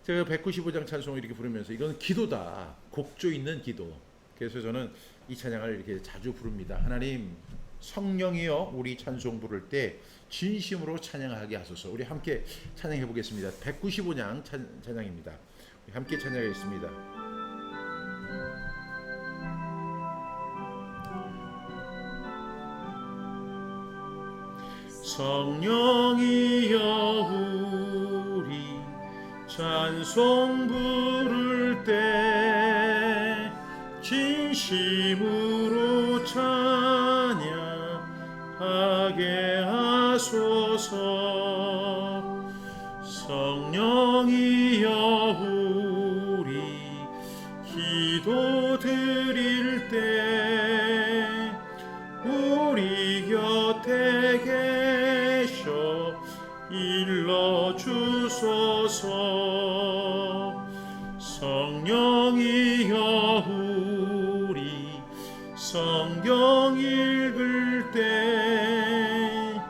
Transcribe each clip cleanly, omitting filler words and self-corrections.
제가 195장 찬송을 이렇게 부르면서 이건 기도다. 곡조 있는 기도. 그래서 저는 이 찬양을 이렇게 자주 부릅니다. 하나님 성령이여 우리 찬송 부를 때 진심으로 찬양하게 하소서. 우리 함께 찬양해 보겠습니다. 195장 찬양입니다. 우리 함께 찬양하겠습니다. 성령이여 우리 찬송 부를 때 진심으로 찬양하게 하소서. 성령이여 우리 기도 드릴 때 우리 곁에 계셔 일러주소서. 성령이여 우리 성경 읽을 때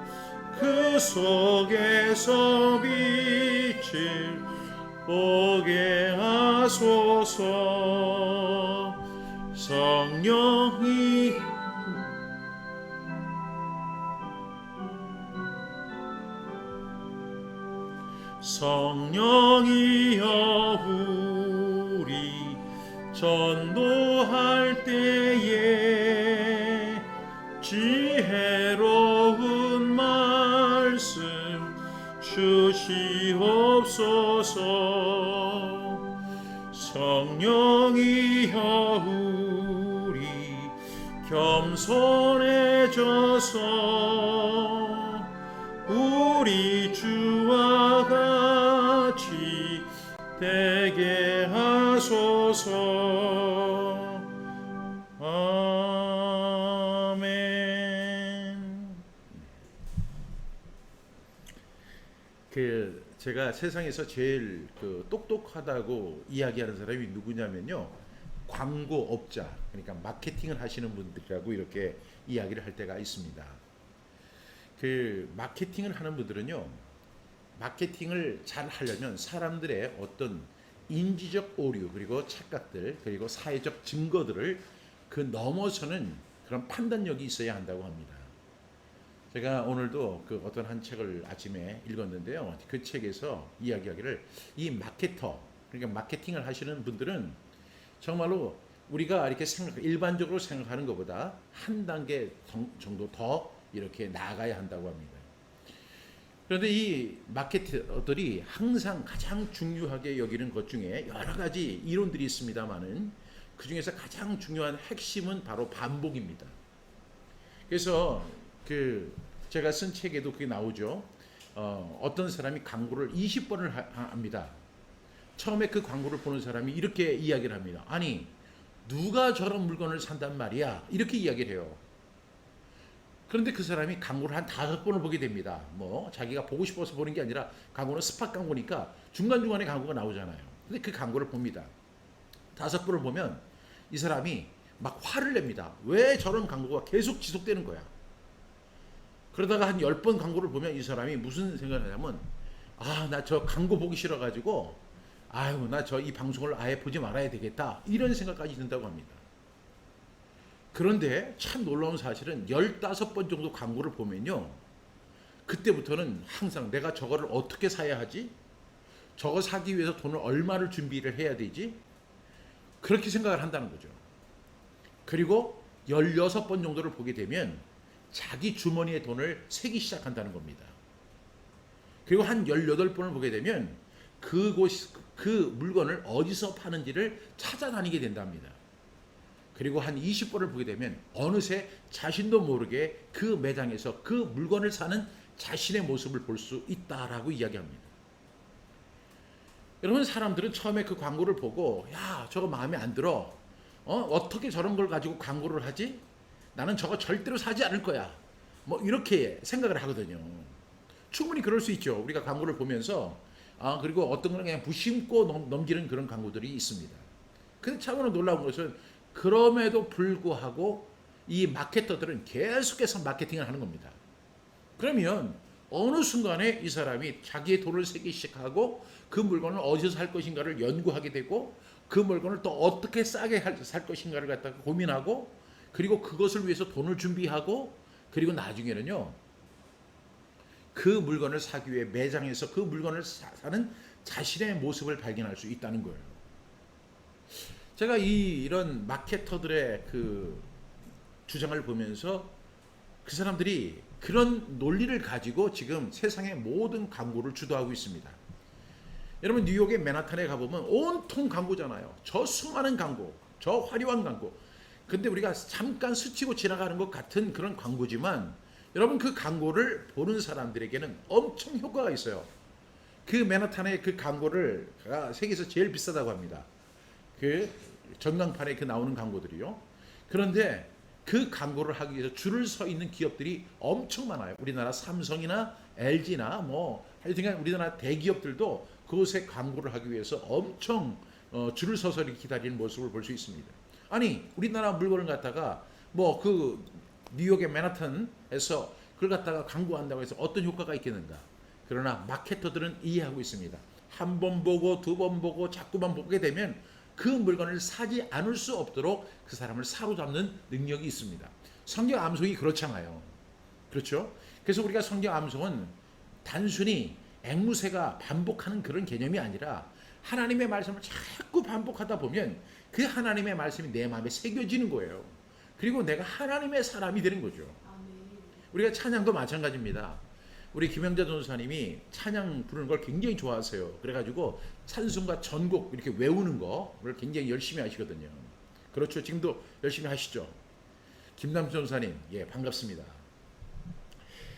그 속에서 빛을 보게 하소서. 성령이여 우리 전도할 때에 지혜로운 말씀 주시옵소서. 성령이여 우리 겸손해져서 우리 주와 같이 되게 하소서. 아멘. 제가 세상에서 제일 똑똑하다고 이야기하는 사람이 누구냐면요, 광고업자, 그러니까 마케팅을 하시는 분들이라고 이렇게 이야기를 할 때가 있습니다. 마케팅을 하는 분들은요, 마케팅을 잘 하려면 사람들의 어떤 인지적 오류, 그리고 착각들, 그리고 사회적 증거들을 넘어서는 그런 판단력이 있어야 한다고 합니다. 제가 오늘도 어떤 한 책을 아침에 읽었는데요, 그 책에서 이야기하기를 이 마케터, 그러니까 마케팅을 하시는 분들은 정말로 우리가 이렇게 일반적으로 생각하는 것보다 한 단계 정도 더 이렇게 나아가야 한다고 합니다. 그런데 이 마케터들이 항상 가장 중요하게 여기는 것 중에 여러 가지 이론들이 있습니다만은 그 중에서 가장 중요한 핵심은 바로 반복입니다. 그래서 제가 쓴 책에도 그게 나오죠. 어떤 사람이 광고를 20번을 합니다. 처음에 그 광고를 보는 사람이 이렇게 이야기를 합니다. 아니, 누가 저런 물건을 산단 말이야? 이렇게 이야기를 해요. 그런데 그 사람이 광고를 한 5번을 보게 됩니다. 자기가 보고 싶어서 보는 게 아니라 광고는 스팟 광고니까 중간중간에 광고가 나오잖아요. 근데 그 광고를 봅니다. 5번을 보면 이 사람이 막 화를 냅니다. 왜 저런 광고가 계속 지속되는 거야? 그러다가 한 10번 광고를 보면 이 사람이 무슨 생각을 하냐면, 나 저 광고 보기 싫어가지고 나 이 방송을 아예 보지 말아야 되겠다, 이런 생각까지 든다고 합니다. 그런데 참 놀라운 사실은 15번 정도 광고를 보면요, 그때부터는 항상 내가 저거를 어떻게 사야 하지? 저거 사기 위해서 돈을 얼마를 준비를 해야 되지? 그렇게 생각을 한다는 거죠. 그리고 16번 정도를 보게 되면 자기 주머니에 돈을 세기 시작한다는 겁니다. 그리고 한 18번을 보게 되면 그 물건을 어디서 파는지를 찾아다니게 된답니다. 그리고 한 20번을 보게 되면 어느새 자신도 모르게 그 매장에서 그 물건을 사는 자신의 모습을 볼 수 있다라고 이야기합니다. 여러분, 사람들은 처음에 그 광고를 보고 저거 마음에 안 들어, 어떻게 저런 걸 가지고 광고를 하지? 나는 저거 절대로 사지 않을 거야, 이렇게 생각을 하거든요. 충분히 그럴 수 있죠. 우리가 광고를 보면서 그리고 어떤 건 그냥 무심코 넘기는 그런 광고들이 있습니다. 근데 참으로 놀라운 것은 그럼에도 불구하고 이 마케터들은 계속해서 마케팅을 하는 겁니다. 그러면 어느 순간에 이 사람이 자기의 돈을 세기 시작하고 그 물건을 어디서 살 것인가를 연구하게 되고 그 물건을 또 어떻게 싸게 살 것인가를 갖다가 고민하고 그리고 그것을 위해서 돈을 준비하고 그리고 나중에는요 그 물건을 사기 위해 매장에서 그 물건을 사는 자신의 모습을 발견할 수 있다는 거예요. 제가 이런 마케터들의 그 주장을 보면서 그 사람들이 그런 논리를 가지고 지금 세상의 모든 광고를 주도하고 있습니다. 여러분 뉴욕의 맨하탄에 가보면 온통 광고잖아요. 저 수많은 광고, 저 화려한 광고. 근데 우리가 잠깐 스치고 지나가는 것 같은 그런 광고지만 여러분 그 광고를 보는 사람들에게는 엄청 효과가 있어요. 그 맨하탄의 그 광고를 세계에서 제일 비싸다고 합니다. 그 전광판에 그 나오는 광고들이요. 그런데 그 광고를 하기 위해서 줄을 서 있는 기업들이 엄청 많아요. 우리나라 삼성이나 LG나 뭐 하여튼간 우리나라 대기업들도 그곳에 광고를 하기 위해서 엄청 줄을 서서 기다리는 모습을 볼 수 있습니다. 아니 우리나라 물건을 갖다가 뭐 그 뉴욕의 맨하탄에서 그걸 갖다가 광고한다고 해서 어떤 효과가 있겠는가? 그러나 마케터들은 이해하고 있습니다. 한 번 보고 두 번 보고 자꾸만 보게 되면 그 물건을 사지 않을 수 없도록 그 사람을 사로잡는 능력이 있습니다. 성경 암송이 그렇잖아요. 그렇죠? 그래서 우리가 성경 암송은 단순히 앵무새가 반복하는 그런 개념이 아니라 하나님의 말씀을 자꾸 반복하다 보면 그 하나님의 말씀이 내 마음에 새겨지는 거예요. 그리고 내가 하나님의 사람이 되는 거죠. 우리가 찬양도 마찬가지입니다. 우리 김영자 전도사님이 찬양 부르는 걸 굉장히 좋아하세요. 그래가지고 찬송가 전곡 이렇게 외우는 거를 굉장히 열심히 하시거든요. 그렇죠. 지금도 열심히 하시죠. 김남수 전도사님, 예, 반갑습니다.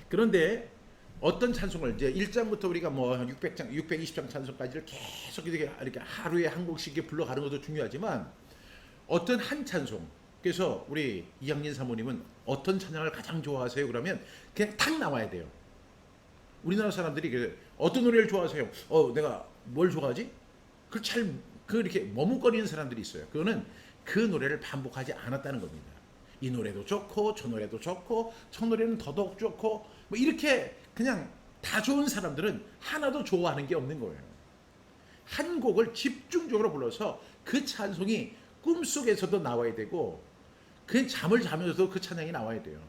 그런데 어떤 찬송을 이제 1장부터 우리가 뭐 600장, 620장 찬송까지를 계속 이렇게 하루에 한 곡씩 불러가는 것도 중요하지만 어떤 한 찬송, 그래서 우리 이양진 사모님은 어떤 찬양을 가장 좋아하세요? 그러면 그냥 탁 나와야 돼요. 우리나라 사람들이 어떤 노래를 좋아하세요? 내가 뭘 좋아하지? 이렇게 머뭇거리는 사람들이 있어요. 그거는 그 노래를 반복하지 않았다는 겁니다. 이 노래도 좋고 저 노래도 좋고 저 노래는 더더욱 좋고 뭐 이렇게 그냥 다 좋은 사람들은 하나도 좋아하는 게 없는 거예요. 한 곡을 집중적으로 불러서 그 찬송이 꿈속에서도 나와야 되고 그 잠을 자면서도 그 찬양이 나와야 돼요.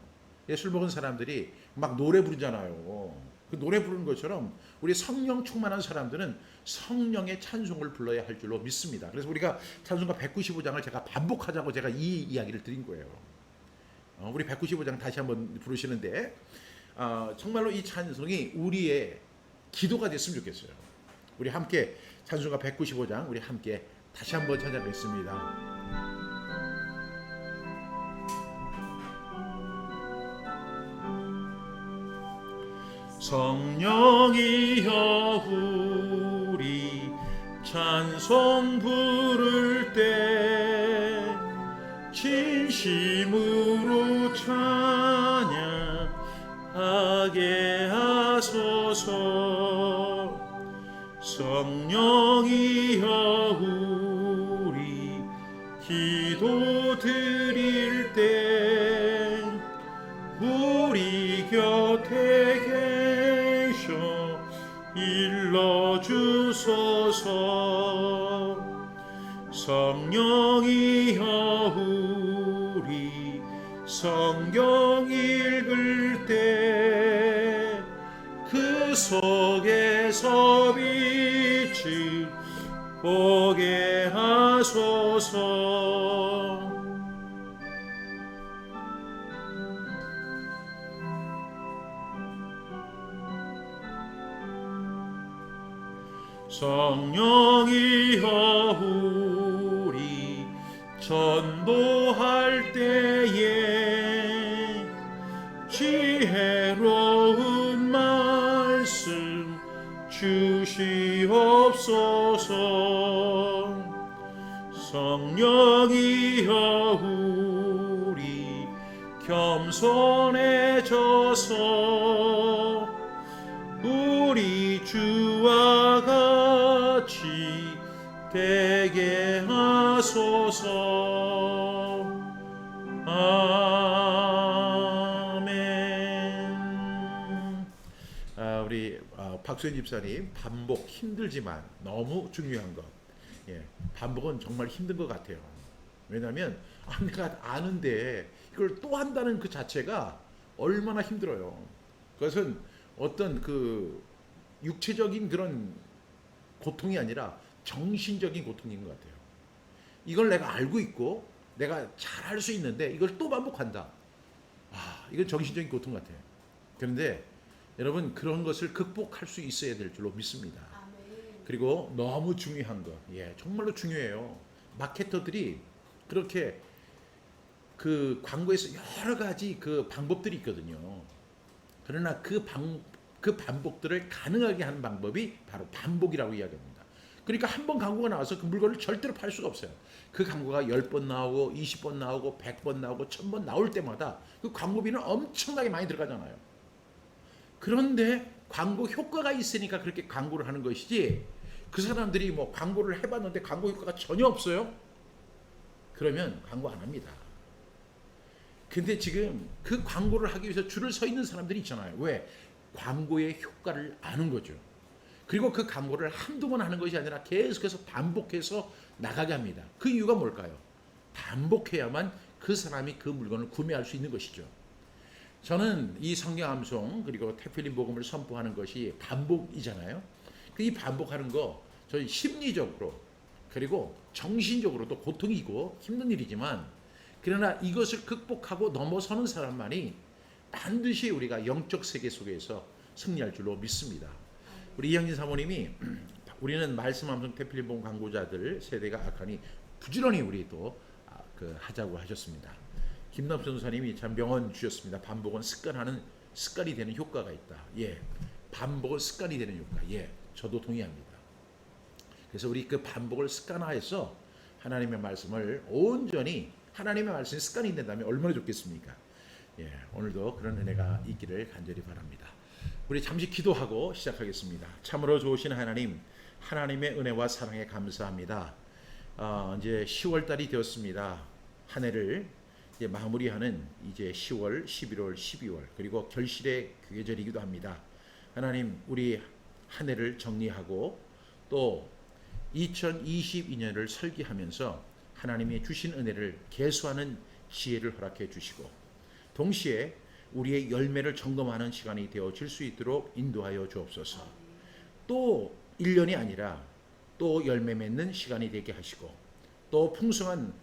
술 먹은 사람들이 막 노래 부르잖아요. 그 노래 부르는 것처럼 우리 성령 충만한 사람들은 성령의 찬송을 불러야 할 줄로 믿습니다. 그래서 우리가 찬송가 195장을 제가 반복하자고 제가 이 이야기를 드린 거예요. 우리 195장 다시 한번 부르시는데 정말로 이 찬송이 우리의 기도가 됐으면 좋겠어요. 우리 함께 찬송가 195장 우리 함께 다시 한번 찾아뵙습니다. 성령이여 우리 찬송 부를 때 진심으로 찬양하게 하소서. 성령이여 우리 기도 드릴 때 우리 곁에 계셔 일러주소서. 성령이여 우리 성경 읽을 때 그 속에서 빛을 보게 하소서. 성령이여 우리 전도할 때에 지혜로운 말씀 주시옵소서. 성령이여 우리 겸손해져서 우리 주와 같이 되게 하소서. 아멘. 박수현 집사님, 반복 힘들지만 너무 중요한 것. 예, 반복은 정말 힘든 것 같아요. 왜냐하면 내가 아는데 이걸 또 한다는 그 자체가 얼마나 힘들어요. 그것은 어떤 그 육체적인 그런 고통이 아니라 정신적인 고통인 것 같아요. 이걸 내가 알고 있고 내가 잘할 수 있는데 이걸 또 반복한다. 이건 정신적인 고통 같아요. 그런데 여러분, 그런 것을 극복할 수 있어야 될 줄로 믿습니다. 그리고 너무 중요한 거, 정말로 중요해요. 마케터들이 그렇게 그 광고에서 여러 가지 그 방법들이 있거든요. 그러나 그 반복들을 가능하게 하는 방법이 바로 반복이라고 이야기합니다. 그러니까 한 번 광고가 나와서 그 물건을 절대로 팔 수가 없어요. 그 광고가 10번 나오고 20번 나오고 100번 나오고 1000번 나올 때마다 그 광고비는 엄청나게 많이 들어가잖아요. 그런데 광고 효과가 있으니까 그렇게 광고를 하는 것이지, 그 사람들이 뭐 광고를 해봤는데 광고 효과가 전혀 없어요? 그러면 광고 안 합니다. 근데 지금 그 광고를 하기 위해서 줄을 서 있는 사람들이 있잖아요. 왜? 광고의 효과를 아는 거죠. 그리고 그 광고를 한두 번 하는 것이 아니라 계속해서 반복해서 나가게 합니다. 그 이유가 뭘까요? 반복해야만 그 사람이 그 물건을 구매할 수 있는 것이죠. 저는 이 성경 암송 그리고 태필린 복음을 선포하는 것이 반복이잖아요. 이 반복하는 거 저희 심리적으로 그리고 정신적으로도 고통이고 힘든 일이지만, 그러나 이것을 극복하고 넘어서는 사람만이 반드시 우리가 영적 세계 속에서 승리할 줄로 믿습니다. 우리 이영진 사모님이 우리는 말씀 암송 태필린 복음 광고자들 세대가 악하니 부지런히 우리도 하자고 하셨습니다. 김남수 전사님이 참 명언 주셨습니다. 반복은 습관이 되는 효과가 있다. 반복은 습관이 되는 효과. 저도 동의합니다. 그래서 우리 그 반복을 습관화해서 하나님의 말씀을 온전히, 하나님의 말씀이 습관이 된다면 얼마나 좋겠습니까? 오늘도 그런 은혜가 있기를 간절히 바랍니다. 우리 잠시 기도하고 시작하겠습니다. 참으로 좋으신 하나님, 하나님의 은혜와 사랑에 감사합니다. 이제 10월 달이 되었습니다. 한 해를 이제 마무리하는 이제 10월, 11월, 12월 그리고 결실의 계절이기도 합니다. 하나님, 우리 한 해를 정리하고 또 2022년을 설계하면서 하나님이 주신 은혜를 계수하는 지혜를 허락해 주시고, 동시에 우리의 열매를 점검하는 시간이 되어질 수 있도록 인도하여 주옵소서. 또 1년이 아니라 또 열매 맺는 시간이 되게 하시고, 또 풍성한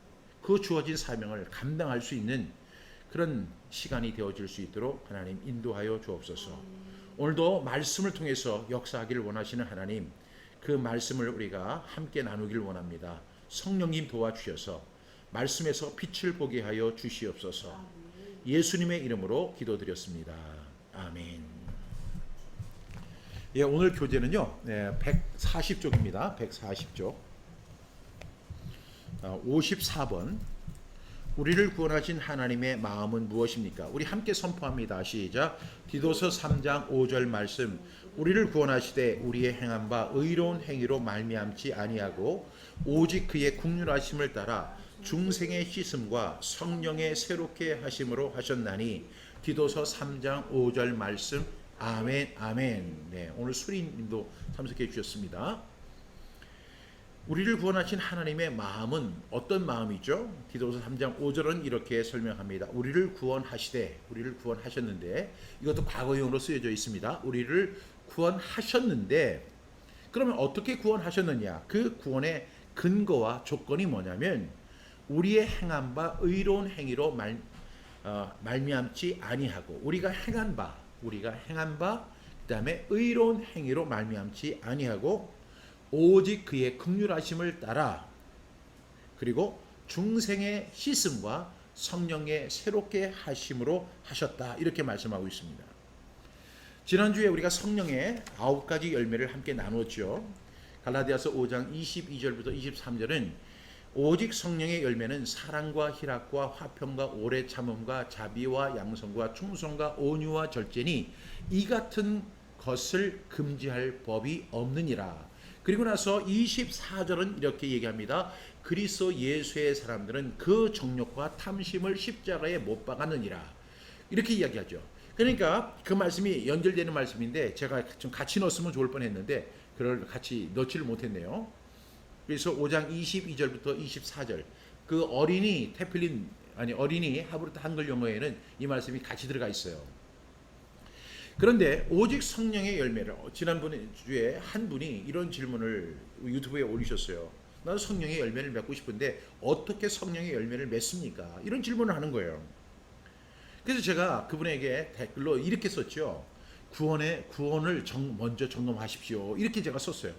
그 주어진 사명을 감당할 수 있는 그런 시간이 되어질 수 있도록 하나님 인도하여 주옵소서. 오늘도 말씀을 통해서 역사하기를 원하시는 하나님, 그 말씀을 우리가 함께 나누기를 원합니다. 성령님 도와주셔서 말씀에서 빛을 보게 하여 주시옵소서. 예수님의 이름으로 기도드렸습니다. 아멘. 오늘 교재는요, 140쪽입니다. 140쪽 54번. 우리를 구원하신 하나님의 마음은 무엇입니까? 우리 함께 선포합니다. 시작. 디도서 3장 5절 말씀. 우리를 구원하시되 우리의 행한 바 의로운 행위로 말미암지 아니하고 오직 그의 국률하심을 따라 중생의 씻음과 성령의 새롭게 하심으로 하셨나니. 디도서 3장 5절 말씀. 아멘, 아멘. 오늘 수리님도 참석해 주셨습니다. 우리를 구원하신 하나님의 마음은 어떤 마음이죠? 디도서 3장 5절은 이렇게 설명합니다. 우리를 구원하시되, 우리를 구원하셨는데, 이것도 과거형으로 쓰여져 있습니다. 우리를 구원하셨는데, 그러면 어떻게 구원하셨느냐? 그 구원의 근거와 조건이 뭐냐면, 우리의 행한 바 의로운 행위로 말미암지 아니하고, 우리가 행한 바, 그 다음에 의로운 행위로 말미암지 아니하고, 오직 그의 긍휼하심을 따라, 그리고 중생의 씻음과 성령의 새롭게 하심으로 하셨다. 이렇게 말씀하고 있습니다. 지난주에 우리가 성령의 9가지 열매를 함께 나눴죠. 갈라디아서 5장 22절부터 23절은 오직 성령의 열매는 사랑과 희락과 화평과 오래 참음과 자비와 양성과 충성과 온유와 절제니 이 같은 것을 금지할 법이 없느니라. 그리고 나서 24절은 이렇게 얘기합니다. 그리스도 예수의 사람들은 그 정욕과 탐심을 십자가에 못 박았느니라. 이렇게 이야기하죠. 그러니까 그 말씀이 연결되는 말씀인데 제가 좀 같이 넣었으면 좋을 뻔했는데 그걸 같이 넣지를 못했네요. 그래서 5장 22절부터 24절 그 어린이 테필린 아니 어린이 하브르트 한글 용어에는 이 말씀이 같이 들어가 있어요. 그런데 오직 성령의 열매를 지난번 주에 한 분이 이런 질문을 유튜브에 올리셨어요. 나는 성령의 열매를 맺고 싶은데 어떻게 성령의 열매를 맺습니까? 이런 질문을 하는 거예요. 그래서 제가 그분에게 댓글로 이렇게 썼죠. 구원을 먼저 점검하십시오. 이렇게 제가 썼어요.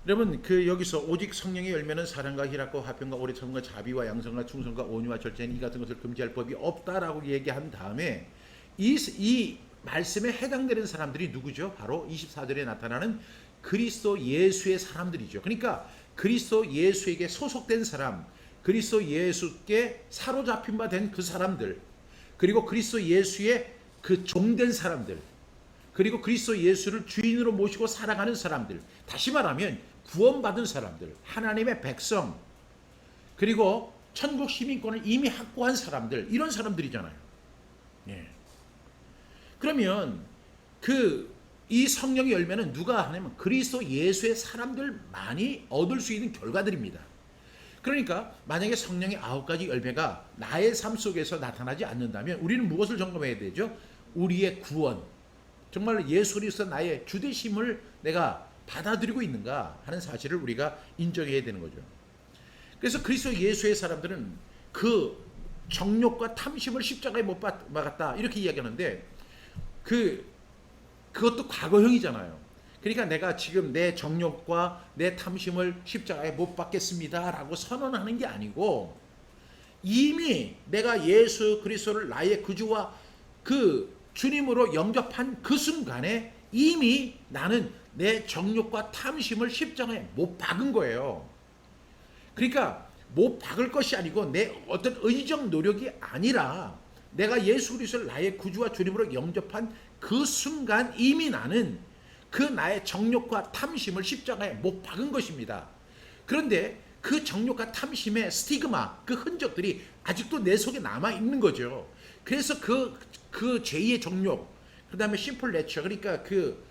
여러분 여기서 오직 성령의 열매는 사랑과 희락과 화평과 오래 참음과 자비와 양성과 충성과 온유와 절제는 이 같은 것을 금지할 법이 없다라고 얘기한 다음에 이 말씀에 해당되는 사람들이 누구죠? 바로 24절에 나타나는 그리스도 예수의 사람들이죠. 그러니까 그리스도 예수에게 소속된 사람, 그리스도 예수께 사로잡힌 바 된 그 사람들, 그리고 그리스도 예수의 그 종된 사람들, 그리고 그리스도 예수를 주인으로 모시고 살아가는 사람들, 다시 말하면 구원받은 사람들, 하나님의 백성, 그리고 천국 시민권을 이미 확보한 사람들, 이런 사람들이잖아요. 예. 그러면 이 성령의 열매는 누가 하냐면 그리스도 예수의 사람들만이 얻을 수 있는 결과들입니다. 그러니까 만약에 성령의 9가지 열매가 나의 삶 속에서 나타나지 않는다면 우리는 무엇을 점검해야 되죠? 우리의 구원, 정말 예수 그리스도 나의 주되심을 내가 받아들이고 있는가 하는 사실을 우리가 인정해야 되는 거죠. 그래서 그리스도 예수의 사람들은 그 정욕과 탐심을 십자가에 못 박았다 이렇게 이야기하는데 그것도 과거형이잖아요. 그러니까 내가 지금 내 정욕과 내 탐심을 십자가에 못 박겠습니다 라고 선언하는 게 아니고 이미 내가 예수 그리스도를 나의 구주와 그 주님으로 영접한 그 순간에 이미 나는 내 정욕과 탐심을 십자가에 못 박은 거예요. 그러니까 못 박을 것이 아니고 내 어떤 의지적 노력이 아니라 내가 예수 그리스도를 나의 구주와 주님으로 영접한 그 순간 이미 나는 그 나의 정욕과 탐심을 십자가에 못 박은 것입니다. 그런데 그 정욕과 탐심의 스티그마, 그 흔적들이 아직도 내 속에 남아 있는 거죠. 그래서 그 제2의 정욕, 그 다음에 심플 내처, 그러니까 그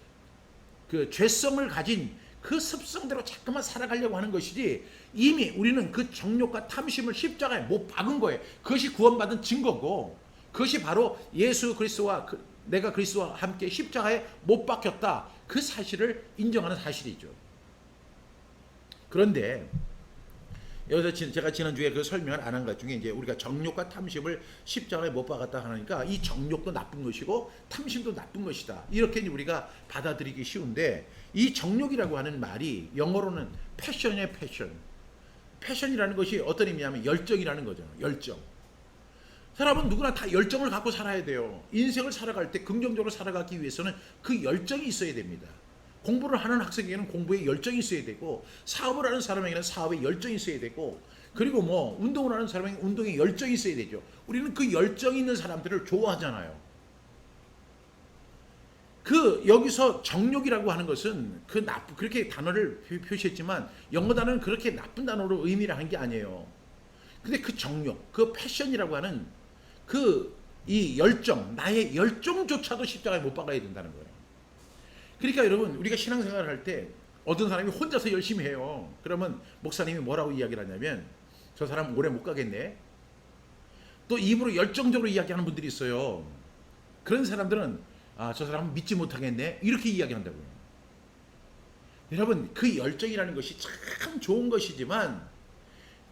죄성을 가진 그 습성대로 자꾸만 살아가려고 하는 것이지 이미 우리는 그 정욕과 탐심을 십자가에 못 박은 거예요. 그것이 구원받은 증거고 그것이 바로 예수 그리스도와 내가 그리스도와 함께 십자가에 못 박혔다. 그 사실을 인정하는 사실이죠. 그런데 여기서 제가 지난주에 그 설명을 안 한 것 중에 이제 우리가 정욕과 탐심을 십자가에 못 박았다 하니까 이 정욕도 나쁜 것이고 탐심도 나쁜 것이다. 이렇게 우리가 받아들이기 쉬운데 이 정욕이라고 하는 말이 영어로는 패션이에요, 패션. 패션이라는 것이 어떤 의미냐면 열정이라는 거죠. 열정. 사람은 누구나 다 열정을 갖고 살아야 돼요. 인생을 살아갈 때 긍정적으로 살아가기 위해서는 그 열정이 있어야 됩니다. 공부를 하는 학생에게는 공부에 열정이 있어야 되고 사업을 하는 사람에게는 사업에 열정이 있어야 되고 그리고 운동을 하는 사람에게는 운동에 열정이 있어야 되죠. 우리는 그 열정이 있는 사람들을 좋아하잖아요. 여기서 정욕이라고 하는 것은 그렇게 단어를 표시했지만 영어 단어는 그렇게 나쁜 단어로 의미를 한 게 아니에요. 근데 그 정욕, 그 패션이라고 하는 이 열정, 나의 열정조차도 십자가에 못 박아야 된다는 거예요. 그러니까 여러분 우리가 신앙생활을 할 때 어떤 사람이 혼자서 열심히 해요. 그러면 목사님이 뭐라고 이야기를 하냐면 저 사람 오래 못 가겠네. 또 입으로 열정적으로 이야기하는 분들이 있어요. 그런 사람들은 저 사람은 믿지 못하겠네 이렇게 이야기한다고요. 여러분 그 열정이라는 것이 참 좋은 것이지만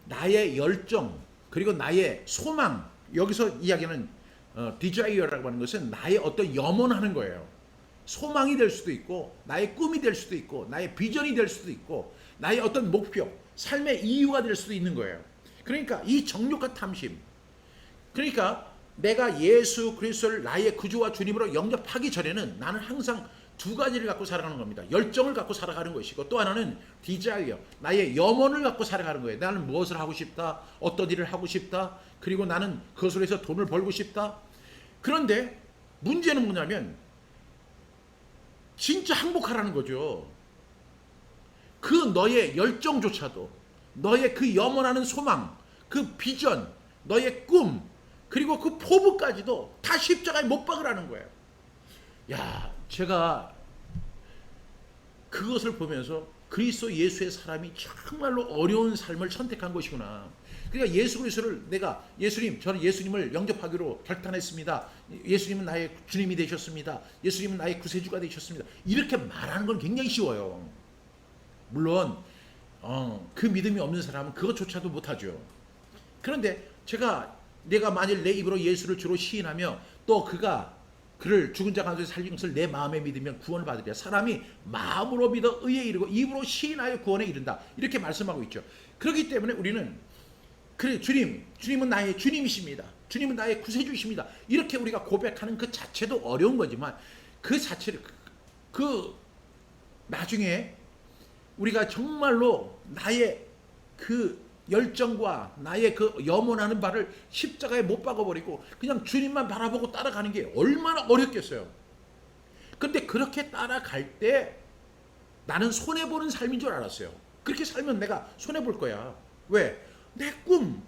나의 열정 그리고 나의 소망 여기서 이야기하는 desire라고 하는 것은 나의 어떤 염원하는 거예요. 소망이 될 수도 있고 나의 꿈이 될 수도 있고 나의 비전이 될 수도 있고 나의 어떤 목표, 삶의 이유가 될 수도 있는 거예요. 그러니까 이 정욕과 탐심, 그러니까 내가 예수 그리스도를 나의 구주와 주님으로 영접하기 전에는 나는 항상 두 가지를 갖고 살아가는 겁니다. 열정을 갖고 살아가는 것이고 또 하나는 desire, 나의 염원을 갖고 살아가는 거예요. 나는 무엇을 하고 싶다, 어떤 일을 하고 싶다, 그리고 나는 그것으로 해서 돈을 벌고 싶다. 그런데 문제는 뭐냐면 진짜 행복하라는 거죠. 그 너의 열정조차도 너의 그 염원하는 소망, 그 비전, 너의 꿈, 그리고 그 포부까지도 다 십자가에 못 박으라는 거예요. 야, 제가 그것을 보면서 그리스도 예수의 사람이 정말로 어려운 삶을 선택한 것이구나. 그러니까 예수 그리스도를 내가 저는 예수님을 영접하기로 결단했습니다. 예수님은 나의 주님이 되셨습니다. 예수님은 나의 구세주가 되셨습니다. 이렇게 말하는 건 굉장히 쉬워요. 물론 그 믿음이 없는 사람은 그것조차도 못하죠. 그런데 내가 만일 내 입으로 예수를 주로 시인하며 또 그를 죽은 자 가운데 살린 것을 내 마음에 믿으면 구원을 받으리라. 사람이 마음으로 믿어 의에 이르고 입으로 시인하여 구원에 이른다. 이렇게 말씀하고 있죠. 그렇기 때문에 우리는 그래, 주님은 나의 주님이십니다. 주님은 나의 구세주이십니다. 이렇게 우리가 고백하는 그 자체도 어려운 거지만 그 자체를 나중에 우리가 정말로 나의 그 열정과 나의 그 염원하는 바를 십자가에 못 박아버리고 그냥 주님만 바라보고 따라가는 게 얼마나 어렵겠어요. 근데 그렇게 따라갈 때 나는 손해보는 삶인 줄 알았어요. 그렇게 살면 내가 손해볼 거야. 왜? 내 꿈,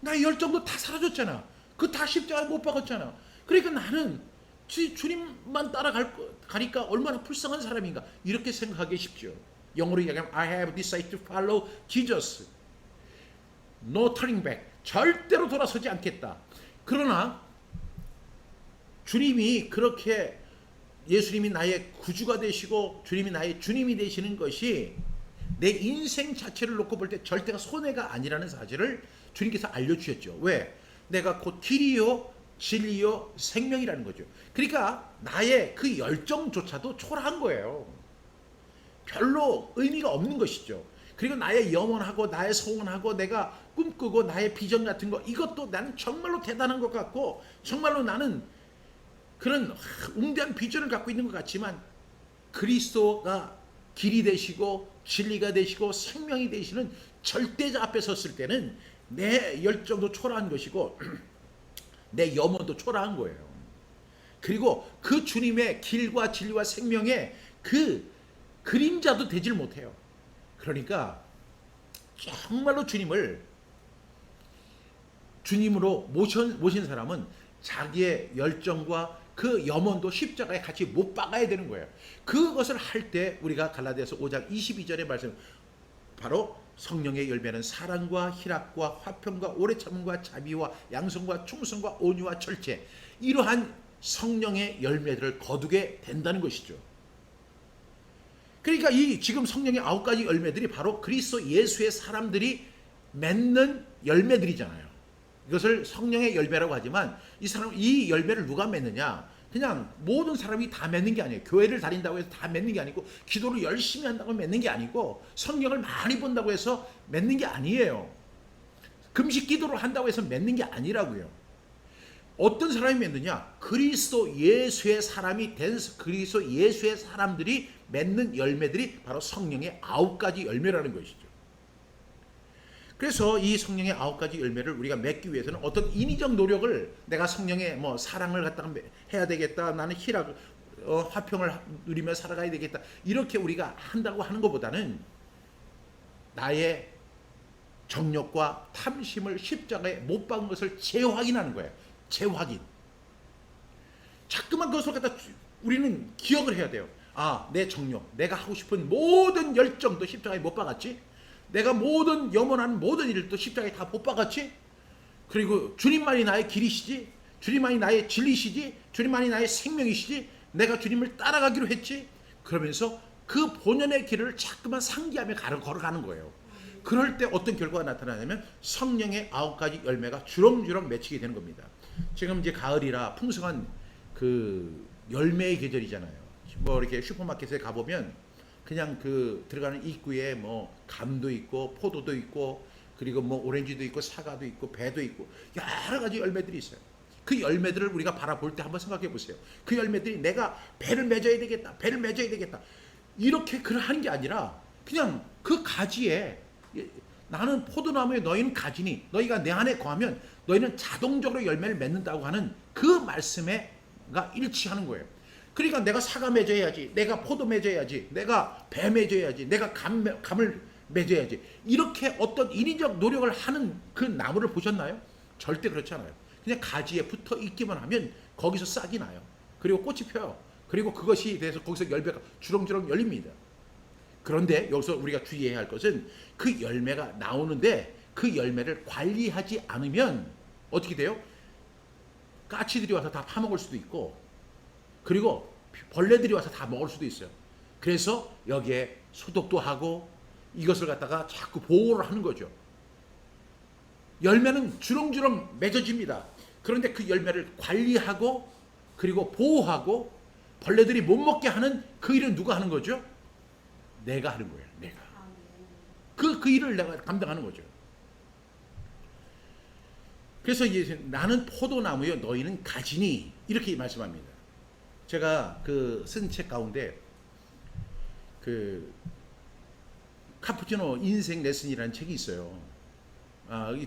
나의 열정도 다 사라졌잖아. 그거 다 십자가에 못 박았잖아. 그러니까 나는 주님만 따라가니까 얼마나 불쌍한 사람인가 이렇게 생각하기 쉽죠. 영어로 얘기하면 I have decided to follow Jesus. No turning back. 절대로 돌아서지 않겠다. 그러나 주님이 그렇게 예수님이 나의 구주가 되시고 주님이 나의 주님이 되시는 것이 내 인생 자체를 놓고 볼 때 절대가 손해가 아니라는 사실을 주님께서 알려주셨죠. 왜? 내가 곧 길이요 진리요 생명이라는 거죠. 그러니까 나의 그 열정조차도 초라한 거예요. 별로 의미가 없는 것이죠. 그리고 나의 염원하고 나의 소원하고 내가 꿈꾸고 나의 비전 같은 거 이것도 나는 정말로 대단한 것 같고 정말로 나는 그런 웅대한 비전을 갖고 있는 것 같지만 그리스도가 길이 되시고 진리가 되시고 생명이 되시는 절대자 앞에 섰을 때는 내 열정도 초라한 것이고 내 염원도 초라한 거예요. 그리고 그 주님의 길과 진리와 생명의 그 그림자도 되질 못해요. 그러니까 정말로 주님으로 모신 사람은 자기의 열정과 그 염원도 십자가에 같이 못 박아야 되는 거예요. 그것을 할 때 우리가 갈라디아서 5장 22절의 말씀 바로 성령의 열매는 사랑과 희락과 화평과 오래 참음과 자비와 양성과 충성과 온유와 절제 이러한 성령의 열매들을 거두게 된다는 것이죠. 그러니까 이 지금 성령의 9가지 열매들이 바로 그리스도 예수의 사람들이 맺는 열매들이잖아요. 이것을 성령의 열매라고 하지만 이 열매를 누가 맺느냐? 그냥 모든 사람이 다 맺는 게 아니에요. 교회를 다닌다고 해서 다 맺는 게 아니고 기도를 열심히 한다고 맺는 게 아니고 성경을 많이 본다고 해서 맺는 게 아니에요. 금식 기도를 한다고 해서 맺는 게 아니라고요. 어떤 사람이 맺느냐? 그리스도 예수의 사람이 된 그리스도 예수의 사람들이 맺는 열매들이 바로 성령의 9가지 열매라는 것이죠. 그래서 이 성령의 9가지 열매를 우리가 맺기 위해서는 어떤 인위적 노력을 내가 성령의 사랑을 갖다가 해야 되겠다. 나는 희락, 화평을 누리며 살아가야 되겠다. 이렇게 우리가 한다고 하는 것보다는 나의 정욕과 탐심을 십자가에 못 박은 것을 재확인하는 거예요. 재확인. 자꾸만 그것을 갖다 우리는 기억을 해야 돼요. 아, 내 정욕, 내가 하고 싶은 모든 열정도 십자가에 못 박았지. 내가 모든 염원하는 모든 일도 십자가에 다 못 박았지. 그리고 주님만이 나의 길이시지. 주님만이 나의 진리시지. 주님만이 나의 생명이시지. 내가 주님을 따라가기로 했지. 그러면서 그 본연의 길을 자꾸만 상기하며 걸어가는 거예요. 그럴 때 어떤 결과가 나타나냐면 성령의 9가지 열매가 주렁주렁 맺히게 되는 겁니다. 지금 이제 가을이라 풍성한 그 열매의 계절이잖아요. 이렇게 슈퍼마켓에 가보면 그냥 들어가는 입구에 감도 있고 포도도 있고 그리고 오렌지도 있고 사과도 있고 배도 있고 여러 가지 열매들이 있어요. 그 열매들을 우리가 바라볼 때 한번 생각해 보세요. 그 열매들이 내가 배를 맺어야 되겠다 이렇게 하는 게 아니라 그냥 그 가지에 나는 포도나무에 너희는 가지니 너희가 내 안에 거하면 너희는 자동적으로 열매를 맺는다고 하는 그 말씀에가 일치하는 거예요. 그러니까 내가 사과 맺어야지, 내가 포도 맺어야지, 내가 배 맺어야지, 내가 감을 맺어야지 이렇게 어떤 인위적 노력을 하는 그 나무를 보셨나요? 절대 그렇지 않아요. 그냥 가지에 붙어 있기만 하면 거기서 싹이 나요. 그리고 꽃이 펴요. 그리고 그것이 돼서 거기서 열매가 주렁주렁 열립니다. 그런데 여기서 우리가 주의해야 할 것은 그 열매가 나오는데 그 열매를 관리하지 않으면 어떻게 돼요? 까치들이 와서 다 파먹을 수도 있고, 그리고 벌레들이 와서 다 먹을 수도 있어요. 그래서 여기에 소독도 하고 이것을 갖다가 자꾸 보호를 하는 거죠. 열매는 주렁주렁 맺어집니다. 그런데 그 열매를 관리하고 그리고 보호하고 벌레들이 못 먹게 하는 그 일은 누가 하는 거죠? 내가 하는 거예요. 내가. 그 일을 내가 감당하는 거죠. 그래서 이제 나는 포도나무요, 너희는 가지니, 이렇게 말씀합니다. 제가 그 쓴 책 가운데 그 카푸치노 인생 레슨이라는 책이 있어요.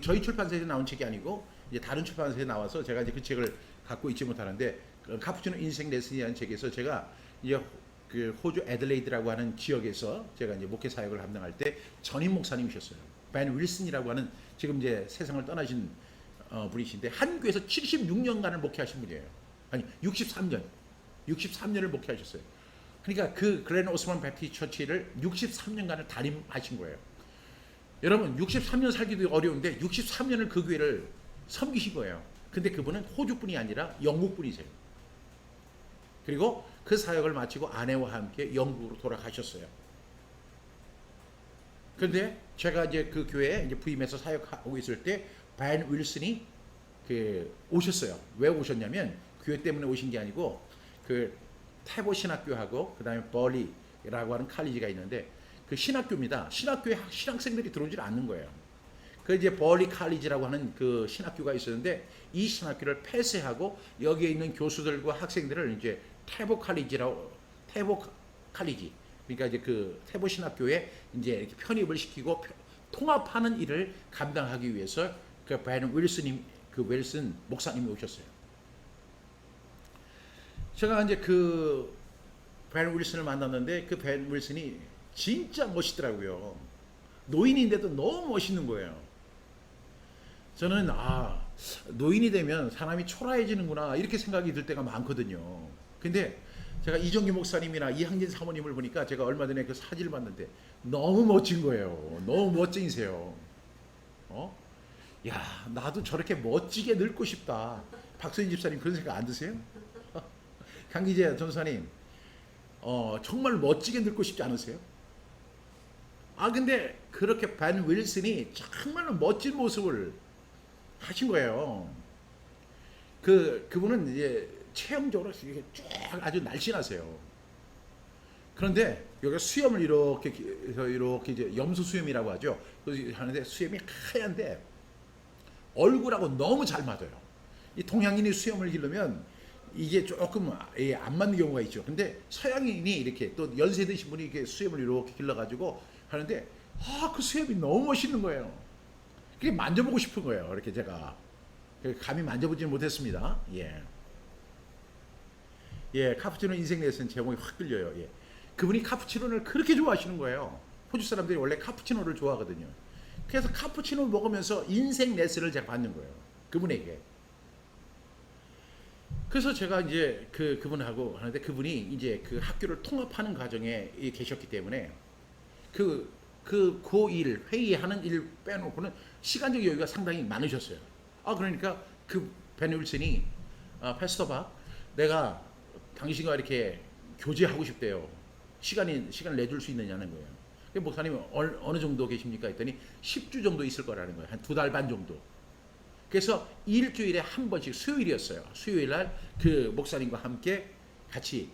저희 출판사에서 나온 책이 아니고 이제 다른 출판사에 나와서 제가 이제 그 책을 갖고 있지 못하는데, 그 카푸치노 인생 레슨이라는 책에서 제가 이제 그 호주 애들레이드라고 하는 지역에서 제가 이제 목회 사역을 감당할 때 전임 목사님이셨어요. 벤 윌슨이라고 하는, 지금 이제 세상을 떠나신 분이신데 한 교회에서 76년간을 목회하신 분이에요. 아니 63년을 목회하셨어요. 그러니까 그 그랜 오스만 베티 처치를 63년간을 담임하신 거예요. 여러분 63년 살기도 어려운데 63년을 그 교회를 섬기신 거예요. 근데 그분은 호주 분이 아니라 영국 분이세요. 그리고 그 사역을 마치고 아내와 함께 영국으로 돌아가셨어요. 그런데 제가 이제 그 교회에 이제 부임해서 사역하고 있을 때 벤 윌슨이 오셨어요. 왜 오셨냐면 교회 때문에 오신 게 아니고 그 태보 신학교하고 그다음에 벌리라고 하는 칼리지가 있는데 그 신학교입니다. 신학교에 신학생들이 들어오질 않는 거예요. 그 이제 벌리 칼리지라고 하는 그 신학교가 있었는데 이 신학교를 폐쇄하고 여기에 있는 교수들과 학생들을 이제 태보 칼리지, 그러니까 이제 그 태보 신학교에 이제 이렇게 편입을 시키고 통합하는 일을 감당하기 위해서 그 벤 윌슨님, 그 윌슨 목사님이 오셨어요. 제가 이제 그 벤 윌슨을 만났는데 그 벤 윌슨이 진짜 멋있더라고요. 노인인데도 너무 멋있는 거예요. 저는 노인이 되면 사람이 초라해지는구나 이렇게 생각이 들 때가 많거든요. 근데 제가 이정규 목사님이나 이항진 사모님을 보니까 제가 얼마 전에 그 사진을 봤는데 너무 멋진 거예요. 너무 멋쟁이세요. 야, 나도 저렇게 멋지게 늙고 싶다. 박소인 집사님 그런 생각 안 드세요? 강기재 전사님, 정말 멋지게 늙고 싶지 않으세요? 근데 그렇게 벤 윌슨이 정말로 멋진 모습을 하신 거예요. 그분은 이제 체형적으로 쫙 아주 날씬하세요. 그런데 여기 수염을 이렇게 이제 염소 수염이라고 하죠. 하는데 수염이 하얀데 얼굴하고 너무 잘 맞아요. 이 동양인이 수염을 기르면 이게 조금 안 맞는 경우가 있죠. 근데 서양인이 이렇게 또 연세 드신 분이 이렇게 수염을 이렇게 길러가지고 하는데 그 수염이 너무 멋있는 거예요. 그게 만져보고 싶은 거예요. 이렇게 제가 감히 만져보지는 못했습니다. 카푸치노 인생 레슨 제목이 확 끌려요. 그분이 카푸치노를 그렇게 좋아하시는 거예요. 호주 사람들이 원래 카푸치노를 좋아하거든요. 그래서 카푸치노를 먹으면서 인생 레슨을 제가 받는 거예요. 그분에게. 그래서 제가 이제 그분하고 하는데 그분이 이제 그 학교를 통합하는 과정에 계셨기 때문에 일, 회의하는 일 빼놓고는 시간적 여유가 상당히 많으셨어요. 그러니까 그 벤 윌슨이 패스터 박, 내가 당신과 이렇게 교제하고 싶대요. 시간을 내줄 수 있느냐는 거예요. 목사님 어느 정도 계십니까? 했더니 10주 정도 있을 거라는 거예요. 한 2달 반 정도. 그래서 일주일에 한 번씩 수요일이었어요. 수요일 날 그 목사님과 함께 같이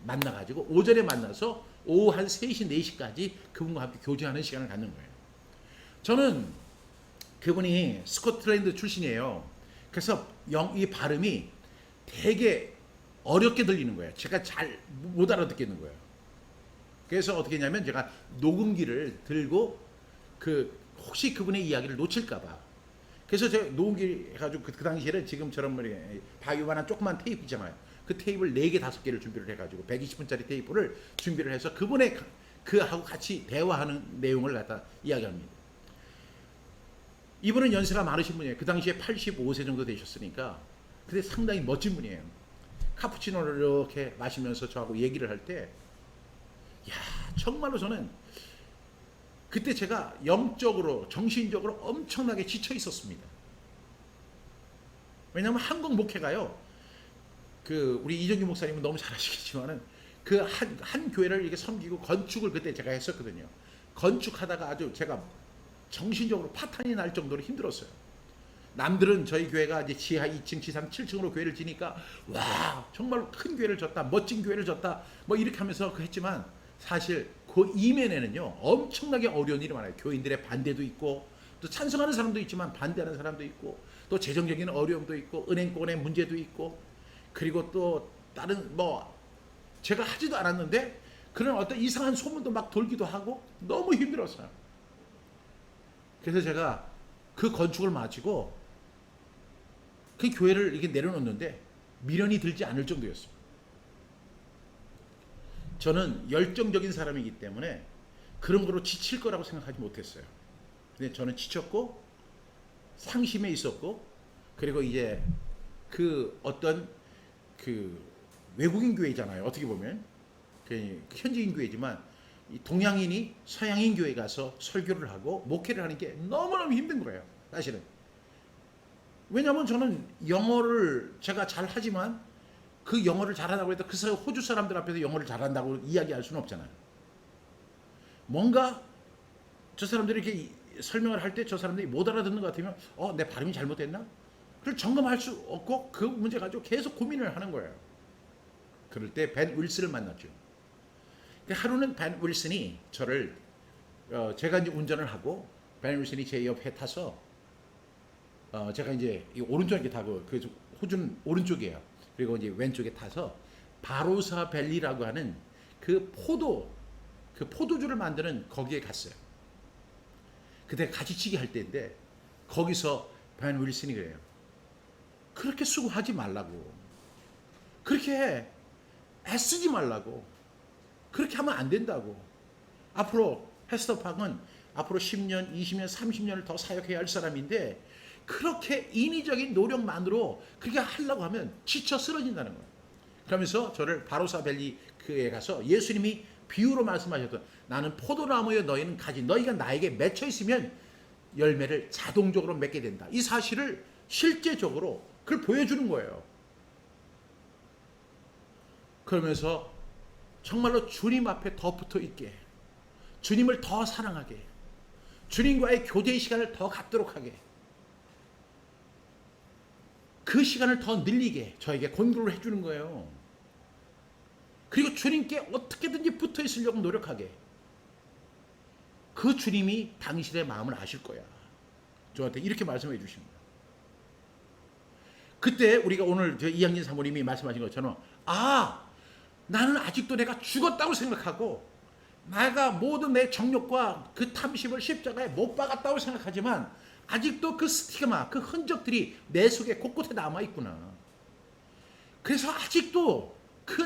만나가지고 오전에 만나서 오후 한 3시, 4시까지 그분과 함께 교제하는 시간을 갖는 거예요. 저는 그분이 스코틀랜드 출신이에요. 그래서 이 발음이 되게 어렵게 들리는 거예요. 제가 잘 못 알아듣겠는 거예요. 그래서 어떻게 했냐면 제가 녹음기를 들고 혹시 그분의 이야기를 놓칠까봐. 그래서 제가 녹음기 해가지고 그 당시에는 지금처럼 바위만한 조그만 테이프 있잖아요. 그 테이프를 4개, 5개를 준비를 해가지고 120분짜리 테이프를 준비를 해서 그분의 그하고 같이 대화하는 내용을 갖다 이야기합니다. 이분은 연세가 많으신 분이에요. 그 당시에 85세 정도 되셨으니까. 근데 상당히 멋진 분이에요. 카푸치노를 이렇게 마시면서 저하고 얘기를 할 때, 야, 정말로 저는 그때 제가 영적으로, 정신적으로 엄청나게 지쳐 있었습니다. 왜냐하면 한국 목회가요, 우리 이정규 목사님은 너무 잘 아시겠지만은, 한 교회를 이렇게 섬기고 건축을 그때 제가 했었거든요. 건축하다가 아주 제가 정신적으로 파탄이 날 정도로 힘들었어요. 남들은 저희 교회가 이제 지하 2층, 지상 7층으로 교회를 지니까 와, 정말 큰 교회를 졌다, 멋진 교회를 졌다, 뭐 이렇게 하면서 했지만 사실 그 이면에는요 엄청나게 어려운 일이 많아요. 교인들의 반대도 있고, 또 찬성하는 사람도 있지만 반대하는 사람도 있고, 또 재정적인 어려움도 있고, 은행권의 문제도 있고, 그리고 또 다른 뭐 제가 하지도 않았는데 그런 어떤 이상한 소문도 막 돌기도 하고 너무 힘들었어요. 그래서 제가 그 건축을 마치고 그 교회를 이렇게 내려놓는데 미련이 들지 않을 정도였어요. 저는 열정적인 사람이기 때문에 그런 거로 지칠 거라고 생각하지 못했어요. 근데 저는 지쳤고 상심에 있었고, 그리고 이제 어떤 외국인 교회잖아요. 어떻게 보면 현지인 교회지만 이 동양인이 서양인 교회 가서 설교를 하고 목회를 하는 게 너무너무 힘든 거예요. 사실은. 왜냐하면 저는 영어를 제가 잘하지만 그 영어를 잘한다고 해도 그 호주 사람들 앞에서 영어를 잘한다고 이야기할 수는 없잖아요. 뭔가 저 사람들이 이렇게 설명을 할 때 저 사람들이 못 알아듣는 것 같으면 내 발음이 잘못됐나? 그걸 점검할 수 없고 그 문제 가지고 계속 고민을 하는 거예요. 그럴 때 벤 윌슨을 만났죠. 하루는 벤 윌슨이 저를 제가 이제 운전을 하고 벤 윌슨이 제 옆에 타서 제가 이제 오른쪽에 타고 호주는 오른쪽이에요. 그리고 이제 왼쪽에 타서 바로사 밸리라고 하는 포도주를 만드는 거기에 갔어요. 그때 가지치기 할 때인데 거기서 벤 윌슨이 그래요. 그렇게 수고하지 말라고. 그렇게 애쓰지 말라고. 그렇게 하면 안 된다고. 앞으로 헤스터 팍은 앞으로 10년, 20년, 30년을 더 사역해야 할 사람인데 그렇게 인위적인 노력만으로 그렇게 하려고 하면 지쳐 쓰러진다는 거예요. 그러면서 저를 바로사 밸리에 가서 예수님이 비유로 말씀하셨던 나는 포도나무에 너희는 가지, 너희가 나에게 맺혀 있으면 열매를 자동적으로 맺게 된다. 이 사실을 실제적으로 그걸 보여주는 거예요. 그러면서 정말로 주님 앞에 더 붙어 있게, 주님을 더 사랑하게, 주님과의 교제의 시간을 더 갖도록 하게, 그 시간을 더 늘리게 저에게 권고를 해주는 거예요. 그리고 주님께 어떻게든지 붙어 있으려고 노력하게. 그 주님이 당신의 마음을 아실 거야. 저한테 이렇게 말씀해 주십니다. 그때 우리가 오늘 이양진 사모님이 말씀하신 것처럼 나는 아직도 내가 죽었다고 생각하고 내가 모든 내 정욕과 그 탐심을 십자가에 못 박았다고 생각하지만 아직도 그 스티그마, 그 흔적들이 내 속에 곳곳에 남아있구나. 그래서 아직도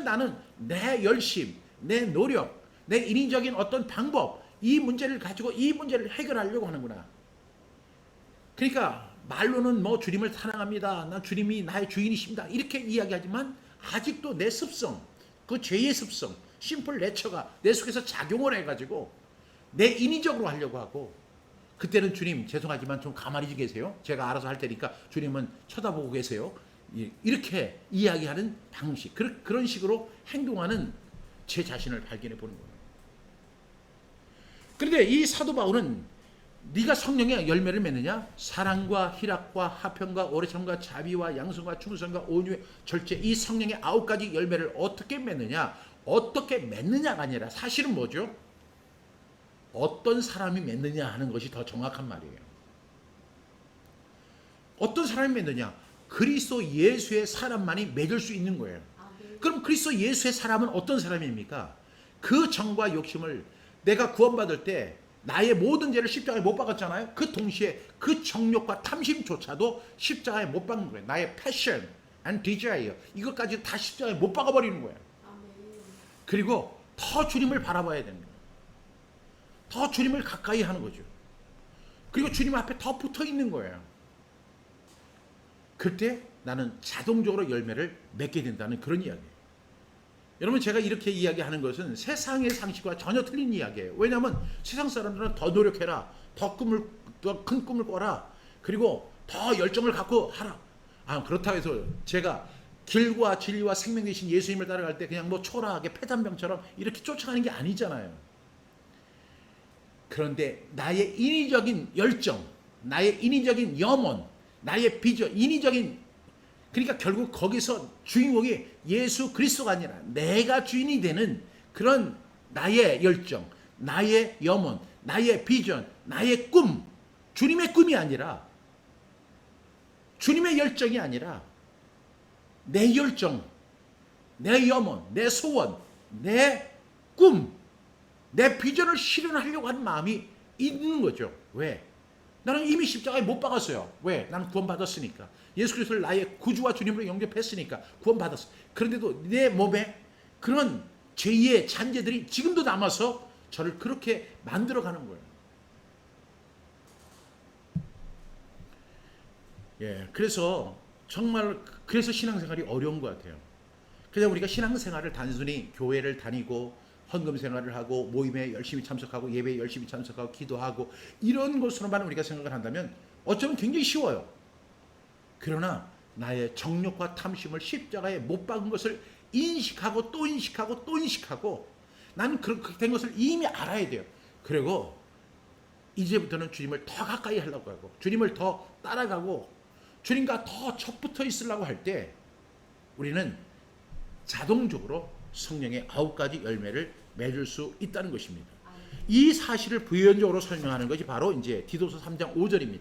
나는 내 열심, 내 노력, 내 인위적인 어떤 방법, 이 문제를 가지고 이 문제를 해결하려고 하는구나. 그러니까 말로는 뭐 주님을 사랑합니다, 난 주님이 나의 주인이십니다, 이렇게 이야기하지만 아직도 내 습성, 그 죄의 습성, 심플 내처가 내 속에서 작용을 해가지고 내 인위적으로 하려고 하고, 그때는 주님 죄송하지만 좀 가만히 계세요, 제가 알아서 할 테니까 주님은 쳐다보고 계세요, 이렇게 이야기하는 방식, 그런 식으로 행동하는 제 자신을 발견해 보는 거예요. 그런데 이 사도 바울은 네가 성령의 열매를 맺느냐? 사랑과 희락과 화평과 오래참과 자비와 양성과 충성과 온유의 절제, 이 성령의 9가지 열매를 어떻게 맺느냐? 어떻게 맺느냐가 아니라 사실은 뭐죠? 어떤 사람이 맺느냐 하는 것이 더 정확한 말이에요. 어떤 사람이 맺느냐? 그리스도 예수의 사람만이 맺을 수 있는 거예요. 그럼 그리스도 예수의 사람은 어떤 사람입니까? 그 정과 욕심을, 내가 구원받을 때 나의 모든 죄를 십자가에 못 박았잖아요. 그 동시에 그 정욕과 탐심조차도 십자가에 못 박는 거예요. 나의 passion and desire, 이것까지 다 십자가에 못 박아버리는 거예요. 그리고 더 주님을 바라봐야 됩니다. 더 주님을 가까이 하는 거죠. 그리고 주님 앞에 더 붙어 있는 거예요. 그때 나는 자동적으로 열매를 맺게 된다는 그런 이야기예요. 여러분, 제가 이렇게 이야기하는 것은 세상의 상식과 전혀 틀린 이야기예요. 왜냐하면 세상 사람들은 더 노력해라, 더 큰 꿈을 꿔라, 그리고 더 열정을 갖고 하라. 그렇다고 해서 제가 길과 진리와 생명 되신 예수님을 따라갈 때 그냥 뭐 초라하게 폐단병처럼 이렇게 쫓아가는 게 아니잖아요. 그런데 나의 인위적인 열정, 나의 인위적인 염원, 나의 비전, 그러니까 결국 거기서 주인공이 예수 그리스도가 아니라 내가 주인이 되는 그런 나의 열정, 나의 염원, 나의 비전, 나의 꿈, 주님의 꿈이 아니라, 주님의 열정이 아니라 내 열정, 내 염원, 내 소원, 내 꿈, 내 비전을 실현하려고 하는 마음이 있는 거죠. 왜? 나는 이미 십자가에 못 박았어요. 왜? 나는 구원받았으니까. 예수 그리스도를 나의 구주와 주님으로 영접했으니까 구원받았어. 그런데도 내 몸에 그런 죄의 잔재들이 지금도 남아서 저를 그렇게 만들어가는 거예요. 그래서 정말 신앙생활이 어려운 것 같아요. 그냥 우리가 신앙생활을 단순히 교회를 다니고 헌금 생활을 하고 모임에 열심히 참석하고 예배에 열심히 참석하고 기도하고 이런 것으로만 우리가 생각을 한다면 어쩌면 굉장히 쉬워요. 그러나 나의 정욕과 탐심을 십자가에 못 박은 것을 인식하고 또 인식하고 또 인식하고 나는 그렇게 된 것을 이미 알아야 돼요. 그리고 이제부터는 주님을 더 가까이 하려고 하고 주님을 더 따라가고 주님과 더 척붙어 있으려고 할 때 우리는 자동적으로 성령의 9가지 열매를 맺을 수 있다는 것입니다. 이 사실을 부연적으로 설명하는 것이 바로 이제 디도서 3장 5절입니다.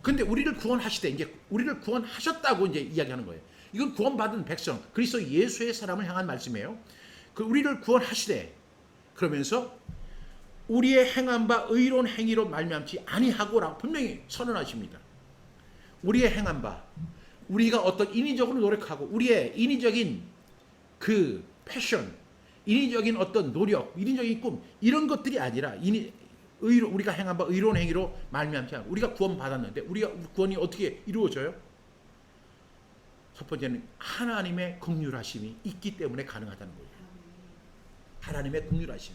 근데 우리를 구원하시되, 이제 우리를 구원하셨다고 이제 이야기하는 거예요. 이건 구원받은 백성, 그리스도 예수의 사람을 향한 말씀이에요. 그 우리를 구원하시되, 그러면서 우리의 행한 바 의로운 행위로 말미암지 아니하고라고 분명히 선언하십니다. 우리의 행한 바, 우리가 어떤 인위적으로 노력하고 우리의 인위적인 그 패션, 인위적인 어떤 노력, 인위적인 꿈, 이런 것들이 아니라 우리가 행한 바 의로운 행위로 말미암지 않고 우리가 구원받았는데 우리가 구원이 어떻게 이루어져요? 첫 번째는 하나님의 긍휼하심이 있기 때문에 가능하다는 거예요. 하나님의 긍휼하심.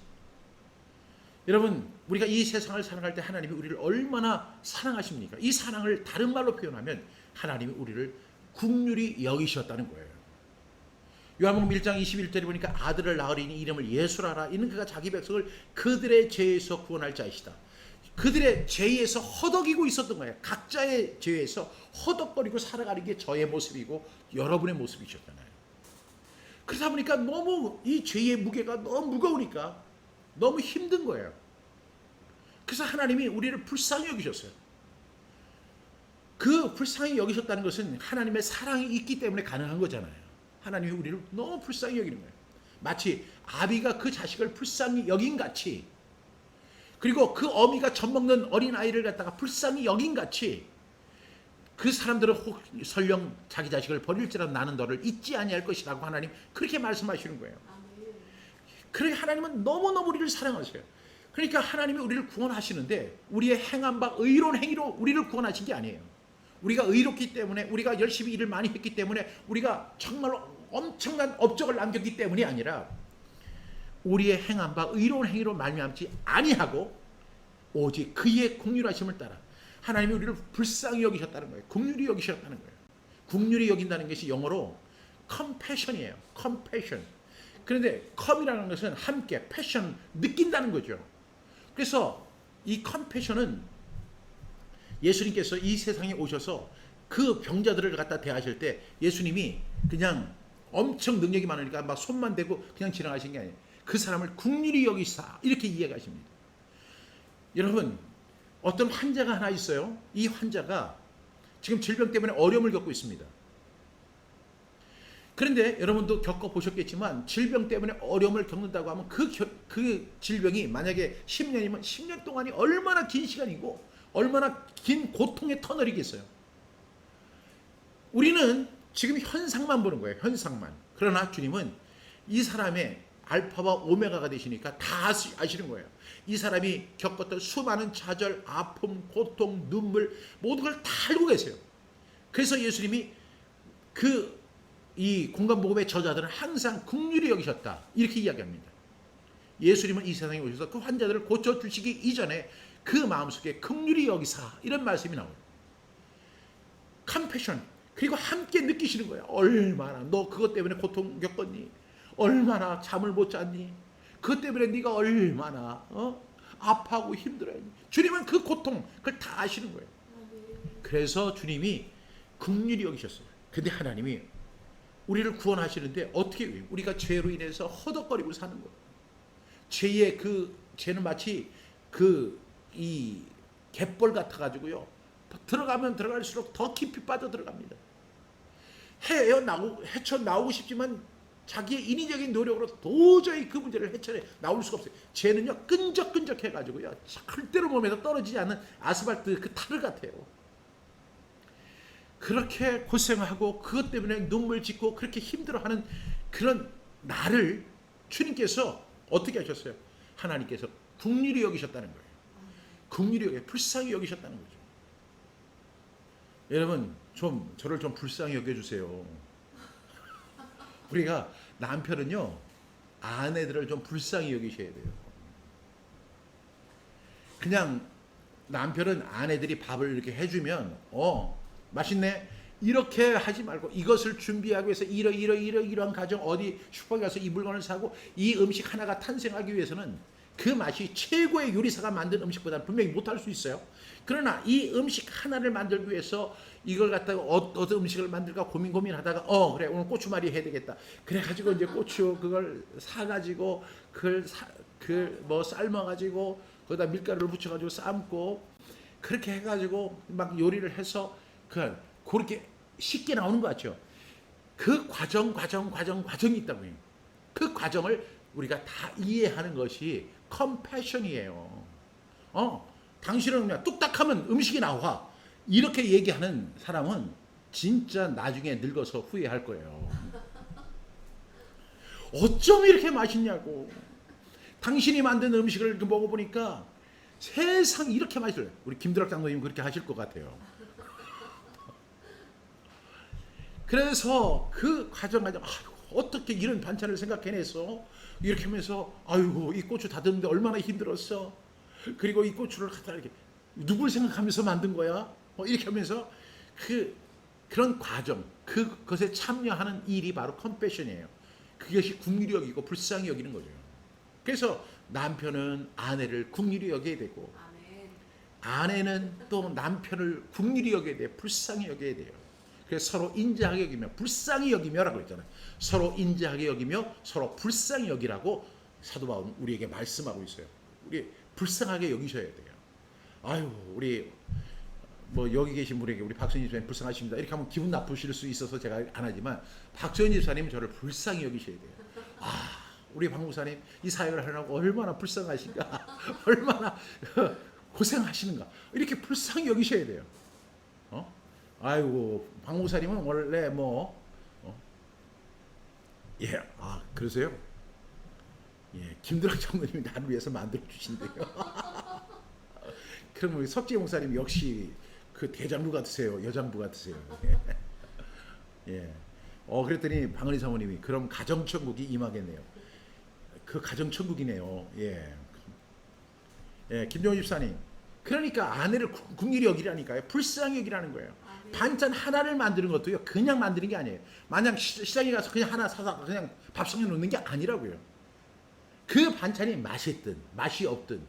여러분, 우리가 이 세상을 살아갈 때 하나님이 우리를 얼마나 사랑하십니까? 이 사랑을 다른 말로 표현하면 하나님이 우리를 긍휼히 여기셨다는 거예요. 요한복음 1장 21절에 보니까 아들을 낳으리니 이름을 예수라라. 이는 그가 자기 백성을 그들의 죄에서 구원할 자이시다. 그들의 죄에서 허덕이고 있었던 거예요. 각자의 죄에서 허덕거리고 살아가는 게 저의 모습이고 여러분의 모습이셨잖아요. 그러다 보니까 너무 이 죄의 무게가 너무 무거우니까 너무 힘든 거예요. 그래서 하나님이 우리를 불쌍히 여기셨어요. 그 불쌍히 여기셨다는 것은 하나님의 사랑이 있기 때문에 가능한 거잖아요. 하나님이 우리를 너무 불쌍히 여기는 거예요. 마치 아비가 그 자식을 불쌍히 여긴 같이, 그리고 그 어미가 젖 먹는 어린아이를 갖다가 불쌍히 여긴 같이 그 사람들은 혹 설령 자기 자식을 버릴지라도 나는 너를 잊지 아니할 것이라고 하나님 그렇게 말씀하시는 거예요. 그러니까 하나님은 너무너무 우리를 사랑하세요. 그러니까 하나님이 우리를 구원하시는데 우리의 행한 바 의로운 행위로 우리를 구원하신 게 아니에요. 우리가 의롭기 때문에, 우리가 열심히 일을 많이 했기 때문에, 우리가 정말로 엄청난 업적을 남겼기 때문이 아니라 우리의 행한 바 의로운 행위로 말미암지 아니하고 오직 그의 긍휼하심을 따라 하나님이 우리를 불쌍히 여기셨다는 거예요. 긍휼히 여기셨다는 거예요. 긍휼히 여긴다는 것이 영어로 compassion이에요. compassion. 그런데 come이라는 것은 함께, passion, 느낀다는 거죠. 그래서 이 compassion은 예수님께서 이 세상에 오셔서 그 병자들을 갖다 대하실 때 예수님이 그냥 엄청 능력이 많으니까 막 손만 대고 그냥 지나가신 게 아니에요. 그 사람을 긍휼히 여기사 이렇게 이야기하십니다. 여러분, 어떤 환자가 하나 있어요. 이 환자가 지금 질병 때문에 어려움을 겪고 있습니다. 그런데 여러분도 겪어보셨겠지만 질병 때문에 어려움을 겪는다고 하면 그 질병이 만약에 10년이면 10년 동안이 얼마나 긴 시간이고 얼마나 긴 고통의 터널이겠어요. 우리는 지금 현상만 보는 거예요. 현상만. 그러나 주님은 이 사람의 알파와 오메가가 되시니까 다 아시는 거예요. 이 사람이 겪었던 수많은 좌절, 아픔, 고통, 눈물 모든 걸 다 알고 계세요. 그래서 예수님이 이 공간복음의 저자들은 항상 긍휼히 여기셨다 이렇게 이야기합니다. 예수님은 이 세상에 오셔서 그 환자들을 고쳐주시기 이전에 그 마음속에 긍휼히 여기사 이런 말씀이 나와요. 컴패션. 그리고 함께 느끼시는 거예요. 얼마나 너 그것 때문에 고통 겪었니? 얼마나 잠을 못 잤니? 그것 때문에 네가 얼마나 아파하고 힘들어했니? 주님은 그 고통 그걸 다 아시는 거예요. 그래서 주님이 긍휼히 여기셨어요. 근데 하나님이 우리를 구원하시는데 어떻게 해요? 우리가 죄로 인해서 허덕거리고 사는 거예요. 죄는 마치 이 갯벌 같아 가지고요. 들어가면 들어갈수록 더 깊이 빠져 들어갑니다. 헤쳐 나오고 싶지만 자기의 인위적인 노력으로 도저히 그 문제를 헤쳐내 나올 수가 없어요. 죄는요 끈적끈적 해가지고요 절대로 몸에서 떨어지지 않는 아스팔트 그 타르 같아요. 그렇게 고생하고 그것 때문에 눈물 짓고 그렇게 힘들어하는 그런 나를 주님께서 어떻게 하셨어요? 하나님께서 긍휼히 여기셨다는 거예요. 긍휼히 불쌍히 여기셨다는 거죠. 여러분 저를 좀 불쌍히 여겨주세요. 우리가 남편은요 아내들을 좀 불쌍히 여기셔야 돼요. 그냥 남편은 아내들이 밥을 이렇게 해주면 맛있네 이렇게 하지 말고 이것을 준비하기 위해서 이러한 가정 어디 슈퍼에 가서 이 물건을 사고 이 음식 하나가 탄생하기 위해서는 그 맛이 최고의 요리사가 만든 음식보다 분명히 못할 수 있어요. 그러나 이 음식 하나를 만들기 위해서 이걸 갖다가 어떤 음식을 만들까 고민하다가 그래 오늘 고추말이 해야 되겠다. 그래 가지고 이제 고추 그걸 사 가지고 그걸 삶아 가지고 거기다 밀가루를 붙여 가지고 삶고 그렇게 해 가지고 막 요리를 해서 그렇게 쉽게 나오는 것 같죠. 그 과정이 있다고요. 그 과정을 우리가 다 이해하는 것이 컴패션이에요. 당신은 그냥 뚝딱하면 음식이 나와. 이렇게 얘기하는 사람은 진짜 나중에 늙어서 후회할 거예요. 어쩜 이렇게 맛있냐고. 당신이 만든 음식을 먹어보니까 세상 이렇게 맛있어요. 우리 김드락 장로님 그렇게 하실 것 같아요. 그래서 그 과정 어떻게 이런 반찬을 생각해냈어? 이렇게 하면서 아이고 이 고추 다듬는데 얼마나 힘들었어. 그리고 이 고추를 갖다 이렇게 누굴 생각하면서 만든 거야? 이렇게 하면서 그런 과정 그것에 참여하는 일이 바로 컴패션이에요. 그것이 긍휼히 여기고 불쌍히 여기는 거죠. 그래서 남편은 아내를 긍휼히 여겨야 되고 아내는 또 남편을 긍휼히 여겨야 돼요. 불쌍히 여겨야 돼요. 그래서 서로 인자하게 여기며 불쌍히 여기며라고 했잖아요. 서로 인자하게 여기며 서로 불쌍히 여기라고 사도 바울은 우리에게 말씀하고 있어요. 우리 불쌍하게 여기셔야 돼요. 아유 우리 여기 계신 분에게 우리 박선희 집사님 불쌍하십니다. 이렇게 하면 기분 나쁘실 수 있어서 제가 안 하지만 박선희 집사님은 저를 불쌍히 여기셔야 돼요. 우리 박 목사님 이 사역을 하려고 얼마나 불쌍하신가 얼마나 고생하시는가 이렇게 불쌍히 여기셔야 돼요. 아이고 박 목사님은 원래 그러세요? 김드락 장로님이 나를 위해서 만들어 주신대요. 그럼 우리 석재 목사님 역시 그 대장부 같으세요. 여장부 같으세요. 그랬더니 방은희 사모님이 그럼 가정천국이 임하겠네요. 그 가정천국이네요. 김정희 집사님. 그러니까 아내를 긍휼히 여기라니까요. 불쌍히 여기라는 거예요. 반찬 하나를 만드는 것도요. 그냥 만드는 게 아니에요. 만약 시장에 가서 그냥 하나 사서 그냥 밥상에 놓는 게 아니라고요. 그 반찬이 맛있든 맛이 없든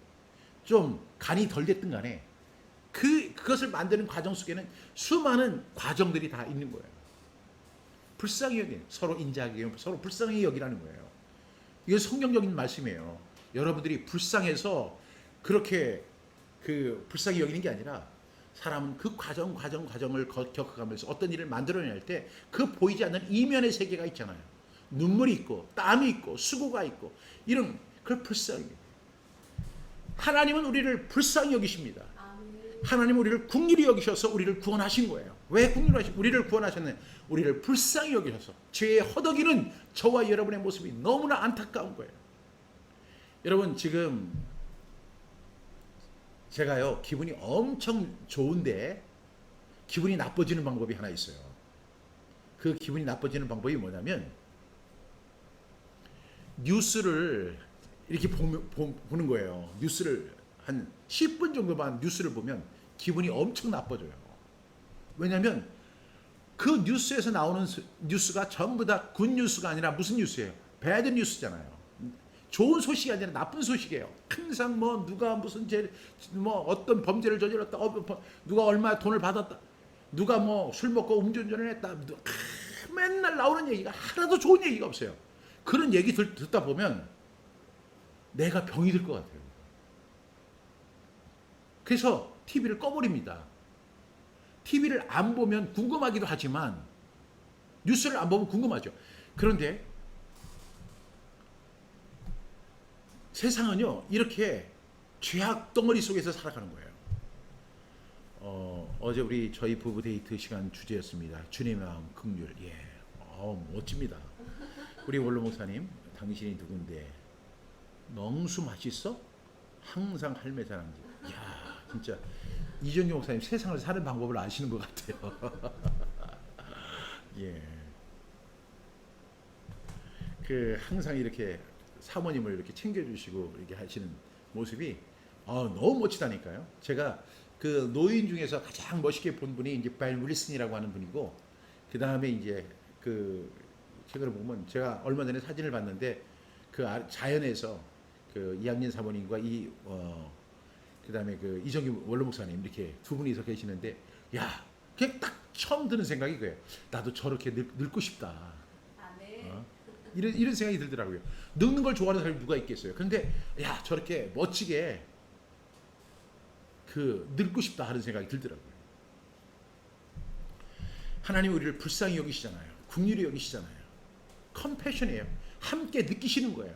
좀 간이 덜 됐든 간에 그것을 만드는 과정 속에는 수많은 과정들이 다 있는 거예요. 불쌍히 여기는 서로 인자하게 서로 불쌍히 여기라는 거예요. 이게 성경적인 말씀이에요. 여러분들이 불쌍해서 그렇게 불쌍히 여기는 게 아니라 사람은 그 과정을 겪어가면서 어떤 일을 만들어낼 때 그 보이지 않는 이면의 세계가 있잖아요. 눈물이 있고 땀이 있고 수고가 있고 이런 그걸 불쌍히 하나님은 우리를 불쌍히 여기십니다. 하나님 우리를 긍휼히 여기셔서 우리를 구원하신 거예요. 왜 긍휼히 우리를 구원하셨느냐? 우리를 불쌍히 여기셔서. 죄의 허덕이는 저와 여러분의 모습이 너무나 안타까운 거예요. 여러분 지금 제가요 기분이 엄청 좋은데 기분이 나빠지는 방법이 하나 있어요. 그 기분이 나빠지는 방법이 뭐냐면 뉴스를 이렇게 보는 거예요. 뉴스를 한 10분 정도만 뉴스를 보면 기분이 엄청 나빠져요. 왜냐하면 그 뉴스에서 나오는 뉴스가 전부 다 굿뉴스가 아니라 무슨 뉴스예요? 배드 뉴스잖아요. 좋은 소식이 아니라 나쁜 소식이에요. 항상 뭐 누가 무슨 뭐 어떤 범죄를 저질렀다, 누가 얼마 돈을 받았다, 누가 뭐 술 먹고 음주운전을 했다, 맨날 나오는 얘기가 하나도 좋은 얘기가 없어요. 그런 얘기 듣다 보면 내가 병이 들 것 같아요. 그래서 TV를 꺼버립니다. TV를 안 보면 궁금하기도 하지만 뉴스를 안 보면 궁금하죠. 그런데 세상은요 이렇게 죄악 덩어리 속에서 살아가는 거예요. 어제 저희 부부 데이트 시간 주제였습니다. 주님의 마음 긍휼. 예, 멋집니다. 우리 원로 목사님, 당신이 누군데 멍수 맛있어? 항상 할매 자랑지. 이야, 진짜 이정규 목사님 세상을 사는 방법을 아시는 것 같아요. 예, 그 항상 이렇게 사모님을 이렇게 챙겨주시고 이렇게 하시는 모습이 너무 멋지다니까요. 제가 그 노인 중에서 가장 멋있게 본 분이 이제 발 윌슨이라고 하는 분이고, 그 다음에 이제 그 책을 보면 제가 얼마 전에 사진을 봤는데 그 자연에서 그 이학년 사모님과 그 다음에 그 이정규 원로 목사님 이렇게 두 분이서 계시는데, 야, 그냥 딱 처음 드는 생각이 그래요. 나도 저렇게 늙고 싶다. 이런 생각이 들더라고요. 늙는 걸 좋아하는 사람이 누가 있겠어요. 그런데 야, 저렇게 멋지게 그 늙고 싶다 하는 생각이 들더라고요. 하나님 우리를 불쌍히 여기시잖아요. 긍휼히 여기시잖아요. 컴패션이에요. 함께 느끼시는 거예요.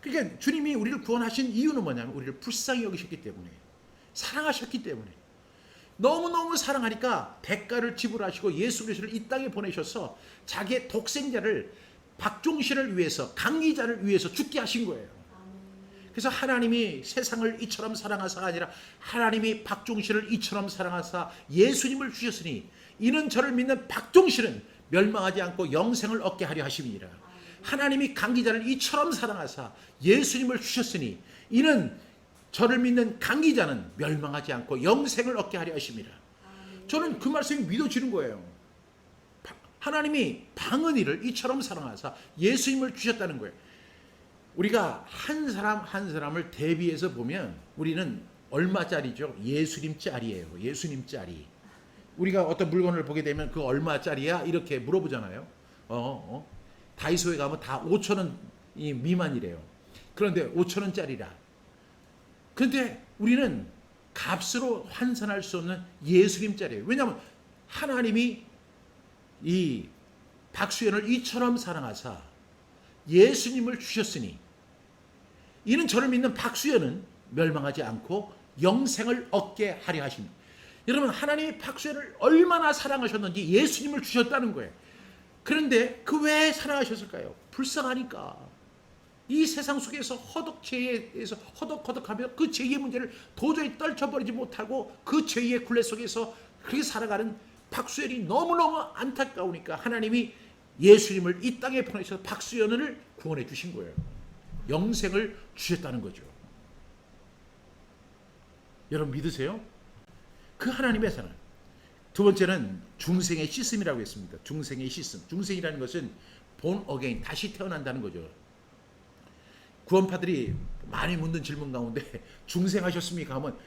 그러니까 주님이 우리를 구원하신 이유는 뭐냐면 우리를 불쌍히 여기셨기 때문에, 사랑하셨기 때문에, 너무너무 사랑하니까 대가를 지불하시고 예수 그리스도를 이 땅에 보내셔서 자기의 독생자를, 박종신을 위해서, 강리자를 위해서 죽게 하신 거예요. 그래서 하나님이 세상을 이처럼 사랑하사가 아니라 하나님이 박종신을 이처럼 사랑하사 예수님을 주셨으니 이는 저를 믿는 박종신은 멸망하지 않고 영생을 얻게 하려 하심이니라. 하나님이 강기자를 이처럼 사랑하사 예수님을 주셨으니 이는 저를 믿는 강기자는 멸망하지 않고 영생을 얻게 하려 하심이라. 저는 그 말씀이 믿어지는 거예요. 하나님이 방언이를 이처럼 사랑하사 예수님을 주셨다는 거예요. 우리가 한 사람 한 사람을 대비해서 보면 우리는 얼마짜리죠? 예수님짜리예요. 예수님짜리. 우리가 어떤 물건을 보게 되면 그 얼마짜리야? 이렇게 물어보잖아요. 다이소에 가면 다 5,000원 미만이래요. 그런데 5,000원짜리라. 그런데 우리는 값으로 환산할 수 없는 예수님짜리예요. 왜냐하면 하나님이 이 박수연을 이처럼 사랑하사 예수님을 주셨으니 이는 저를 믿는 박수연은 멸망하지 않고 영생을 얻게 하려 하십니다. 여러분, 하나님이 박수연을 얼마나 사랑하셨는지 예수님을 주셨다는 거예요. 그런데 그 왜 사랑하셨을까요? 불쌍하니까. 이 세상 속에서 죄에서 허덕허덕하며 그 죄의 문제를 도저히 떨쳐버리지 못하고 그 죄의 굴레 속에서 그렇게 살아가는 박수연이 너무너무 안타까우니까 하나님이 예수님을 이 땅에 보내셔서 박수연을 구원해 주신 거예요. 영생을 주셨다는 거죠. 여러분 믿으세요? 그 하나님의 사랑. 두 번째는 중생의 시스템이라고 했습니다. 중생의 시스템. 중생이라는 것은 born again, 다시 태어난다는 거죠. 구원파들이 많이 묻는 질문 가운데 중생하셨습니까? 하면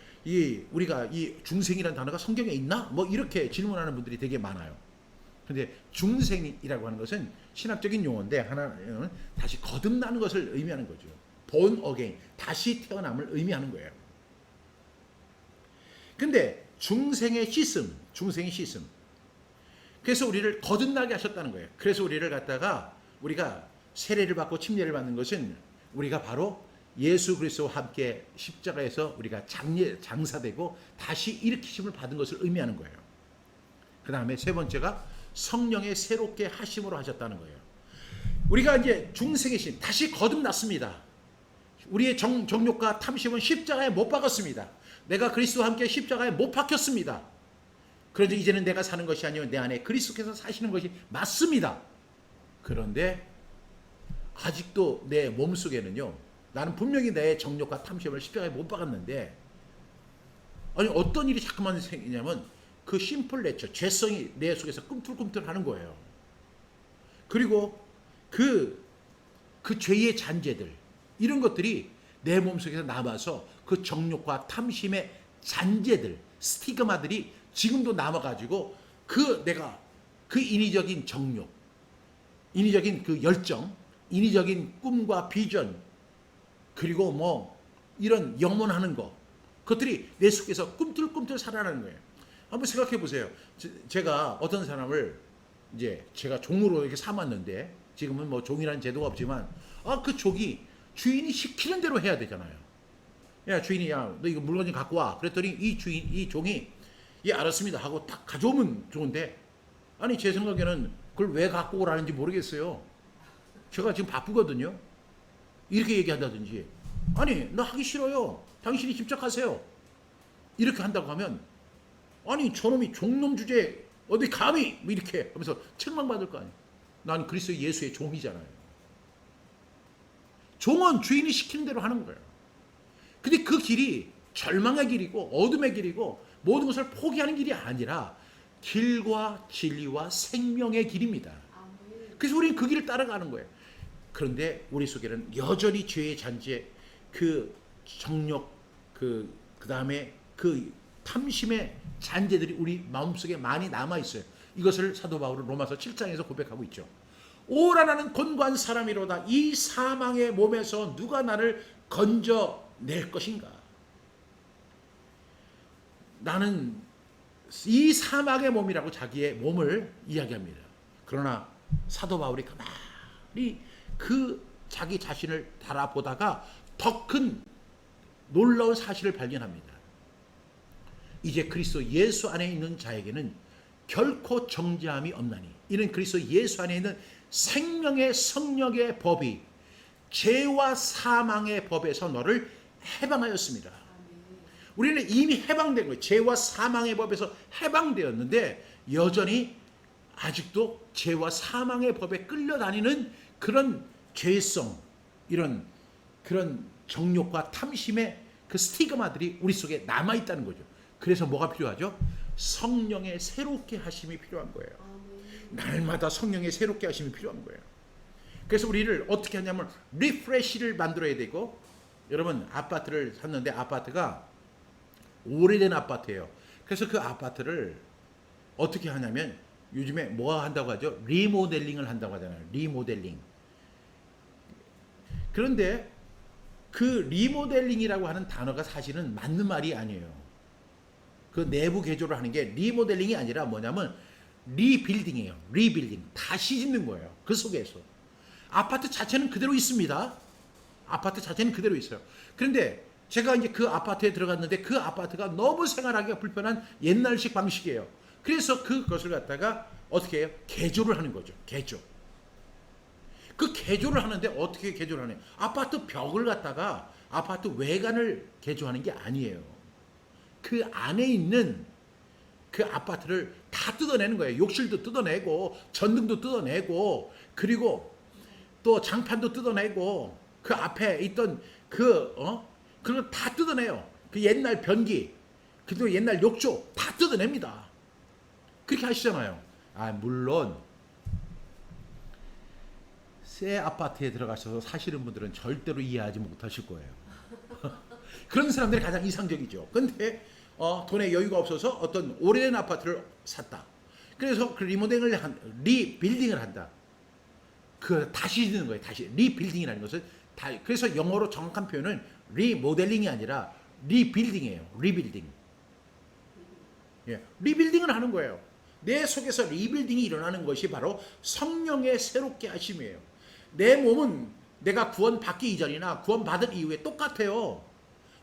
우리가 이 중생이라는 단어가 성경에 있나? 뭐 이렇게 질문하는 분들이 되게 많아요. 그런데 중생이라고 하는 것은 신학적인 용어인데 하나는 다시 거듭나는 것을 의미하는 거죠. born again, 다시 태어남을 의미하는 거예요. 근데 중생의 시스템. 그래서 우리를 거듭나게 하셨다는 거예요. 그래서 우리를 갖다가 우리가 세례를 받고 침례를 받는 것은 우리가 바로 예수 그리스도와 함께 십자가에서 우리가 장사되고 다시 일으키심을 받은 것을 의미하는 거예요. 그 다음에 세 번째가 성령의 새롭게 하심으로 하셨다는 거예요. 우리가 이제 중생의 신 다시 거듭났습니다. 우리의 정욕과 탐심은 십자가에 못 박았습니다. 내가 그리스도와 함께 십자가에 못 박혔습니다. 그런데 이제는 내가 사는 것이 아니요 내 안에 그리스도께서 사시는 것이 맞습니다. 그런데 아직도 내 몸속에는요, 나는 분명히 내 정욕과 탐심을 십자가에 못 박았는데, 아니 어떤 일이 자꾸만 생기냐면 그 심플 내처, 죄성이 내 속에서 꿈틀꿈틀하는 거예요. 그리고 그 죄의 잔재들, 이런 것들이 내 몸속에서 남아서 그 정욕과 탐심의 잔재들, 스티그마들이 지금도 남아가지고 내가 그 인위적인 정욕, 인위적인 그 열정, 인위적인 꿈과 비전, 그리고 뭐 이런 영원하는 거, 그것들이 내 속에서 꿈틀꿈틀 살아나는 거예요. 한번 생각해 보세요. 제가 어떤 사람을 이제 제가 종으로 이렇게 삼았는데, 지금은 뭐 종이라는 제도가 없지만, 그 종이 주인이 시키는 대로 해야 되잖아요. 야, 주인이, 야, 너 이거 물건 좀 갖고 와. 그랬더니 이 종이, 예, 알았습니다 하고 딱 가져오면 좋은데, 아니 제 생각에는 그걸 왜 갖고 오라는지 모르겠어요. 제가 지금 바쁘거든요. 이렇게 얘기한다든지, 아니 나 하기 싫어요, 당신이 직접 하세요, 이렇게 한다고 하면, 아니 저놈이 종놈 주제에 어디 감히, 뭐 이렇게 하면서 책망받을 거 아니에요. 난 그리스도 예수의 종이잖아요. 종은 주인이 시키는 대로 하는 거예요. 근데 그 길이 절망의 길이고 어둠의 길이고 모든 것을 포기하는 길이 아니라 길과 진리와 생명의 길입니다. 그래서 우리는 그 길을 따라가는 거예요. 그런데 우리 속에는 여전히 죄의 잔재, 그 정욕, 그 다음에 그 탐심의 잔재들이 우리 마음속에 많이 남아 있어요. 이것을 사도 바울은 로마서 7장에서 고백하고 있죠. 오라 나는 곤고한 사람이로다. 이 사망의 몸에서 누가 나를 건져낼 것인가? 나는 이 사망의 몸이라고 자기의 몸을 이야기합니다. 그러나 사도 바울이 가만히 그 자기 자신을 달아보다가 더 큰 놀라운 사실을 발견합니다. 이제 그리스도 예수 안에 있는 자에게는 결코 정죄함이 없나니, 이는 그리스도 예수 안에 있는 생명의 성령의 법이 죄와 사망의 법에서 너를 해방하였습니다. 우리는 이미 해방된 거예요. 죄와 사망의 법에서 해방되었는데 여전히 아직도 죄와 사망의 법에 끌려다니는 그런 죄성, 이런 그런 정욕과 탐심의 그 스티그마들이 우리 속에 남아있다는 거죠. 그래서 뭐가 필요하죠? 성령의 새롭게 하심이 필요한 거예요. 날마다 성령의 새롭게 하심이 필요한 거예요. 그래서 우리를 어떻게 하냐면 리프레시를 만들어야 되고, 여러분 아파트를 샀는데 아파트가 오래된 아파트예요. 그래서 그 아파트를 어떻게 하냐면 요즘에 뭐 한다고 하죠? 리모델링을 한다고 하잖아요. 리모델링. 그런데 그 리모델링이라고 하는 단어가 사실은 맞는 말이 아니에요. 그 내부 개조를 하는 게 리모델링이 아니라 뭐냐면 리빌딩이에요. 리빌딩. 다시 짓는 거예요. 그 속에서. 아파트 자체는 그대로 있습니다. 아파트 자체는 그대로 있어요. 그런데 제가 이제 그 아파트에 들어갔는데 그 아파트가 너무 생활하기가 불편한 옛날식 방식이에요. 그래서 그것을 갖다가 어떻게 해요? 개조를 하는 거죠. 개조. 그 개조를 하는데 어떻게 개조를 하냐? 아파트 벽을 갖다가 아파트 외관을 개조하는 게 아니에요. 그 안에 있는 그 아파트를 다 뜯어내는 거예요. 욕실도 뜯어내고 전등도 뜯어내고 그리고 또 장판도 뜯어내고 그 앞에 있던 그걸 다 뜯어내요. 그 옛날 변기, 그리고 옛날 욕조 다 뜯어냅니다. 그렇게 하시잖아요. 물론 새 아파트에 들어가셔서 사시는 분들은 절대로 이해하지 못하실 거예요. 그런 사람들이 가장 이상적이죠. 근데 돈에 여유가 없어서 어떤 오래된 아파트를 샀다. 그래서 그 리빌딩을 한다. 그 다시 짓는 거예요. 다시 리빌딩이라는 것은 그래서 영어로 정확한 표현은 리모델링이 아니라 리빌딩이에요. 리빌딩. 예, 리빌딩을 하는 거예요. 내 속에서 리빌딩이 일어나는 것이 바로 성령의 새롭게 하심이에요. 내 몸은 내가 구원받기 이전이나 구원받은 이후에 똑같아요.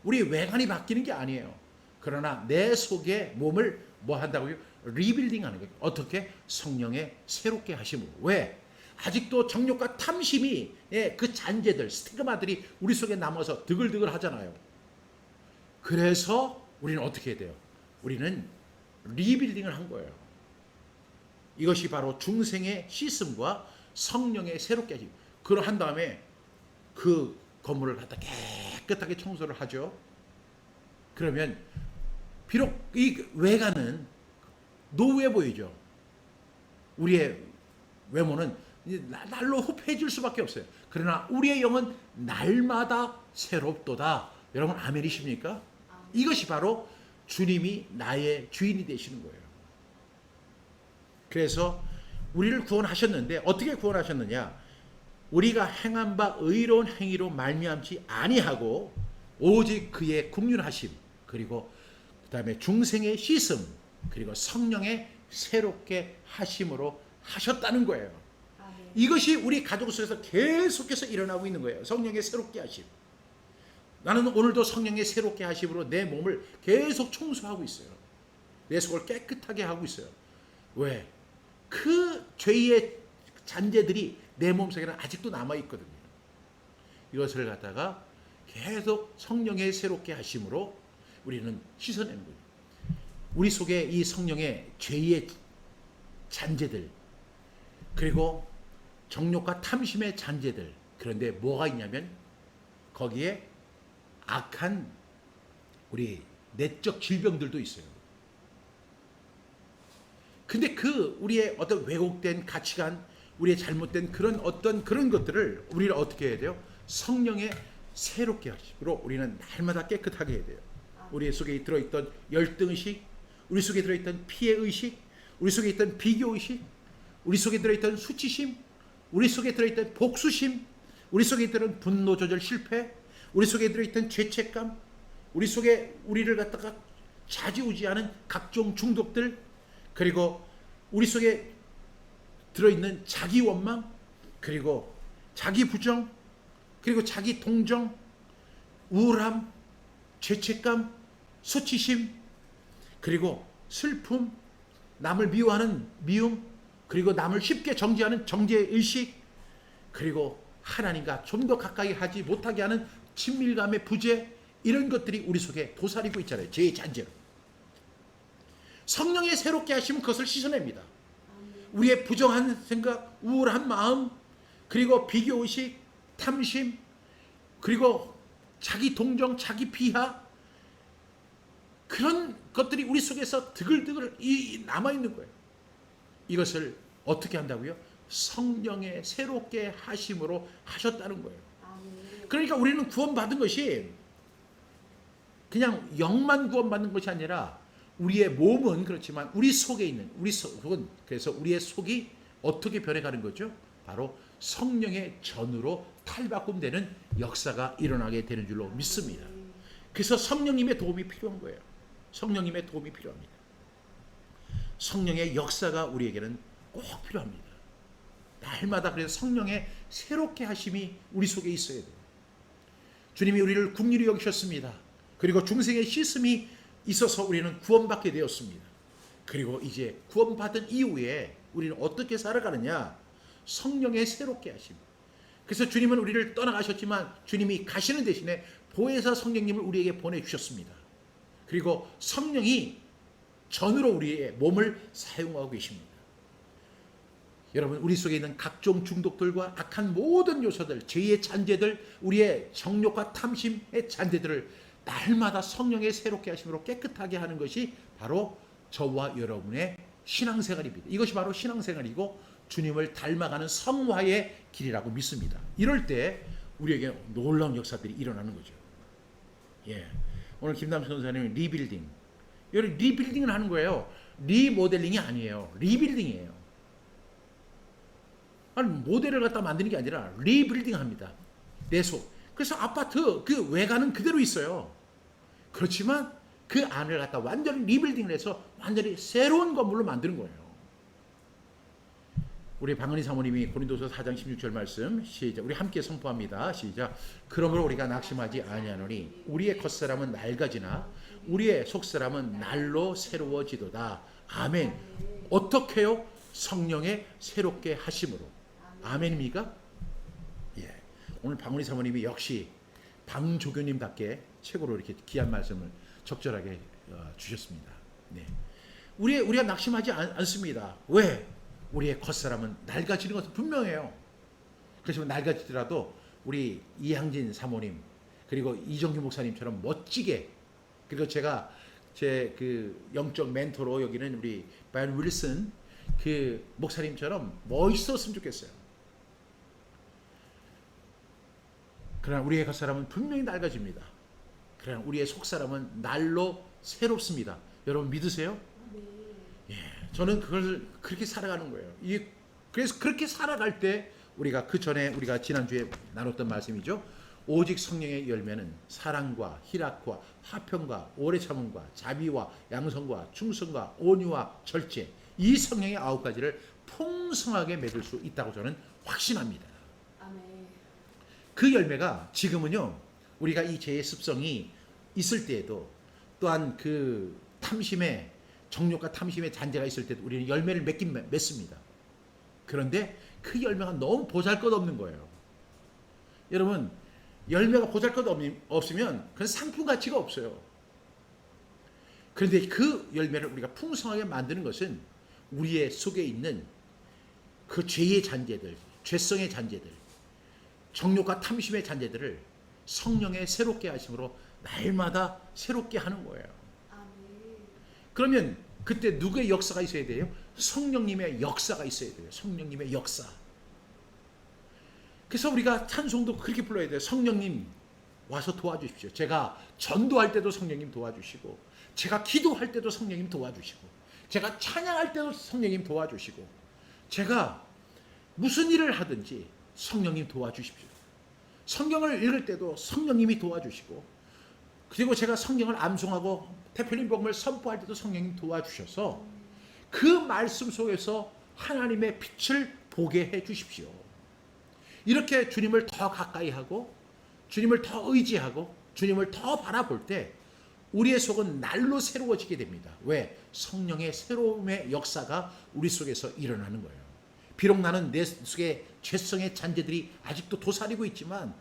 우리 외관이 바뀌는 게 아니에요. 그러나 내 속에 몸을 뭐 한다고요? 리빌딩 하는 거예요. 어떻게? 성령의 새롭게 하심으로. 왜? 아직도 정욕과 탐심이 그 잔재들, 스티그마들이 우리 속에 남아서 드글드글 하잖아요. 그래서 우리는 어떻게 해야 돼요? 우리는 리빌딩을 한 거예요. 이것이 바로 중생의 씻음과 성령의 새롭게 하심. 그걸 한 다음에 그 건물을 갖다 깨끗하게 청소를 하죠. 그러면 비록 이 외관은 노후해 보이죠. 우리의 외모는 날로 흡해질 수밖에 없어요. 그러나 우리의 영은 날마다 새롭도다. 여러분 아멘이십니까? 이것이 바로 주님이 나의 주인이 되시는 거예요. 그래서 우리를 구원하셨는데 어떻게 구원하셨느냐? 우리가 행한 바 의로운 행위로 말미암지 아니하고 오직 그의 긍휼하심 그리고 그 다음에 중생의 씻음 그리고 성령의 새롭게 하심으로 하셨다는 거예요. 이것이 우리 가족 속에서 계속해서 일어나고 있는 거예요. 성령의 새롭게 하심. 나는 오늘도 성령의 새롭게 하심으로 내 몸을 계속 청소하고 있어요. 내 속을 깨끗하게 하고 있어요. 왜? 그 죄의 잔재들이 내 몸속에는 아직도 남아있거든요. 이것을 갖다가 계속 성령의 새롭게 하심으로 우리는 씻어내는 거예요. 우리 속에 이 성령의 죄의 잔재들 그리고 정욕과 탐심의 잔재들 그런데 뭐가 있냐면 거기에 악한 우리 내적 질병들도 있어요. 근데 그 우리의 어떤 왜곡된 가치관 우리의 잘못된 그런 어떤 그런 것들을 우리는 어떻게 해야 돼요? 성령의 새롭게 하심으로 우리는 날마다 깨끗하게 해야 돼요. 우리 속에 들어있던 열등의식, 우리 속에 들어있던 피해의식, 우리 속에 있던 비교의식, 우리 속에 들어있던 수치심, 우리 속에 들어있던 복수심, 우리 속에 들어있던 분노 조절 실패, 우리 속에 들어있던 죄책감, 우리 속에 우리를 갖다가 좌지우지하는 각종 중독들, 그리고 우리 속에 들어있는 자기 원망, 그리고 자기 부정, 그리고 자기 동정, 우울함, 죄책감, 수치심, 그리고 슬픔, 남을 미워하는 미움, 그리고 남을 쉽게 정죄하는 정죄의식, 그리고 하나님과 좀 더 가까이 하지 못하게 하는 친밀감의 부재, 이런 것들이 우리 속에 도사리고 있잖아요. 죄의 잔재로. 성령의 새롭게 하시면 그것을 씻어냅니다. 우리의 부정한 생각, 우울한 마음, 그리고 비교의식, 탐심, 그리고 자기 동정, 자기 비하, 그런 것들이 우리 속에서 드글드글 남아있는 거예요. 이것을 어떻게 한다고요? 성령의 새롭게 하심으로 하셨다는 거예요. 그러니까 우리는 구원받은 것이 그냥 영만 구원받는 것이 아니라 우리의 몸은 그렇지만 우리 속에 있는 우리 속은 그래서 우리의 속이 어떻게 변해가는 거죠? 바로 성령의 전으로 탈바꿈되는 역사가 일어나게 되는 줄로 믿습니다. 그래서 성령님의 도움이 필요한 거예요. 성령님의 도움이 필요합니다. 성령의 역사가 우리에게는 꼭 필요합니다. 날마다 그래서 성령의 새롭게 하심이 우리 속에 있어야 돼요. 주님이 우리를 긍휼히 여기셨습니다. 그리고 중생의 씻음이 있어서 우리는 구원받게 되었습니다. 그리고 이제 구원받은 이후에 우리는 어떻게 살아가느냐? 성령의 새롭게 하심. 그래서 주님은 우리를 떠나가셨지만 주님이 가시는 대신에 보혜사 성령님을 우리에게 보내주셨습니다. 그리고 성령이 전으로 우리의 몸을 사용하고 계십니다. 여러분 우리 속에 있는 각종 중독들과 악한 모든 요소들, 죄의 잔재들, 우리의 정욕과 탐심의 잔재들을 날마다 성령의 새롭게 하심으로 깨끗하게 하는 것이 바로 저와 여러분의 신앙생활입니다. 이것이 바로 신앙생활이고 주님을 닮아가는 성화의 길이라고 믿습니다. 이럴 때 우리에게 놀라운 역사들이 일어나는 거죠. 예, 오늘 김남수 선생님이 리빌딩, 여기 리빌딩을 하는 거예요. 리모델링이 아니에요. 리빌딩이에요. 아니, 모델을 갖다 만드는 게 아니라 리빌딩 합니다. 내 속. 그래서 아파트 그 외관은 그대로 있어요. 그렇지만 그 안을 갖다 완전히 리빌딩을 해서 완전히 새로운 건물로 만드는 거예요. 우리 방은희 사모님이 고린도서 4장 16절 말씀 시작. 우리 함께 선포합니다. 시작. 그러므로 우리가 낙심하지 아니하노니 우리의 겉사람은 낡아지나 우리의 속사람은 날로 새로워지도다. 아멘. 어떻게요? 성령의 새롭게 하심으로. 아멘입니까? 예. 오늘 방은희 사모님이 역시 방조교님답게 최고로 이렇게 귀한 말씀을 적절하게 주셨습니다. 네. 우리가 낙심하지 않습니다. 왜? 우리의 겉사람은 낡아지는 것은 분명해요. 그래서 낡아지더라도 우리 이향진 사모님 그리고 이정규 목사님처럼 멋지게, 그리고 제가 제 그 영적 멘토로 여기는 우리 바이언 윌슨 그 목사님처럼 멋있었으면 좋겠어요. 그러나 우리의 겉사람은 분명히 낡아집니다. 그러나 우리의 속사람은 날로 새롭습니다. 여러분 믿으세요? 예, 저는 그걸 그렇게 살아가는 거예요. 그래서 그렇게 살아갈 때 우리가 그 전에 우리가 지난주에 나눴던 말씀이죠. 오직 성령의 열매는 사랑과 희락과 화평과 오래 참음과 자비와 양성과 충성과 온유와 절제, 이 성령의 9가지를 풍성하게 맺을 수 있다고 저는 확신합니다. 아멘. 그 열매가 지금은요, 우리가 이 죄의 습성이 있을 때에도 또한 그 탐심의 정욕과 탐심의 잔재가 있을 때도 우리는 열매를 맺습니다. 그런데 그 열매가 너무 보잘것없는 거예요. 여러분, 열매가 보잘것없으면 그건 상품 가치가 없어요. 그런데 그 열매를 우리가 풍성하게 만드는 것은 우리의 속에 있는 그 죄의 잔재들, 죄성의 잔재들, 정욕과 탐심의 잔재들을 성령의 새롭게 하심으로 날마다 새롭게 하는 거예요. 그러면 그때 누구의 역사가 있어야 돼요? 성령님의 역사가 있어야 돼요. 성령님의 역사. 그래서 우리가 찬송도 그렇게 불러야 돼요. 성령님 와서 도와주십시오. 제가 전도할 때도 성령님 도와주시고, 제가 기도할 때도 성령님 도와주시고, 제가 찬양할 때도 성령님 도와주시고, 제가 무슨 일을 하든지 성령님 도와주십시오. 성경을 읽을 때도 성령님이 도와주시고, 그리고 제가 성경을 암송하고 대표님 복음을 선포할 때도 성령님 도와주셔서 그 말씀 속에서 하나님의 빛을 보게 해 주십시오. 이렇게 주님을 더 가까이 하고 주님을 더 의지하고 주님을 더 바라볼 때 우리의 속은 날로 새로워지게 됩니다. 왜? 성령의 새로움의 역사가 우리 속에서 일어나는 거예요. 비록 나는 내 속에 죄성의 잔재들이 아직도 도사리고 있지만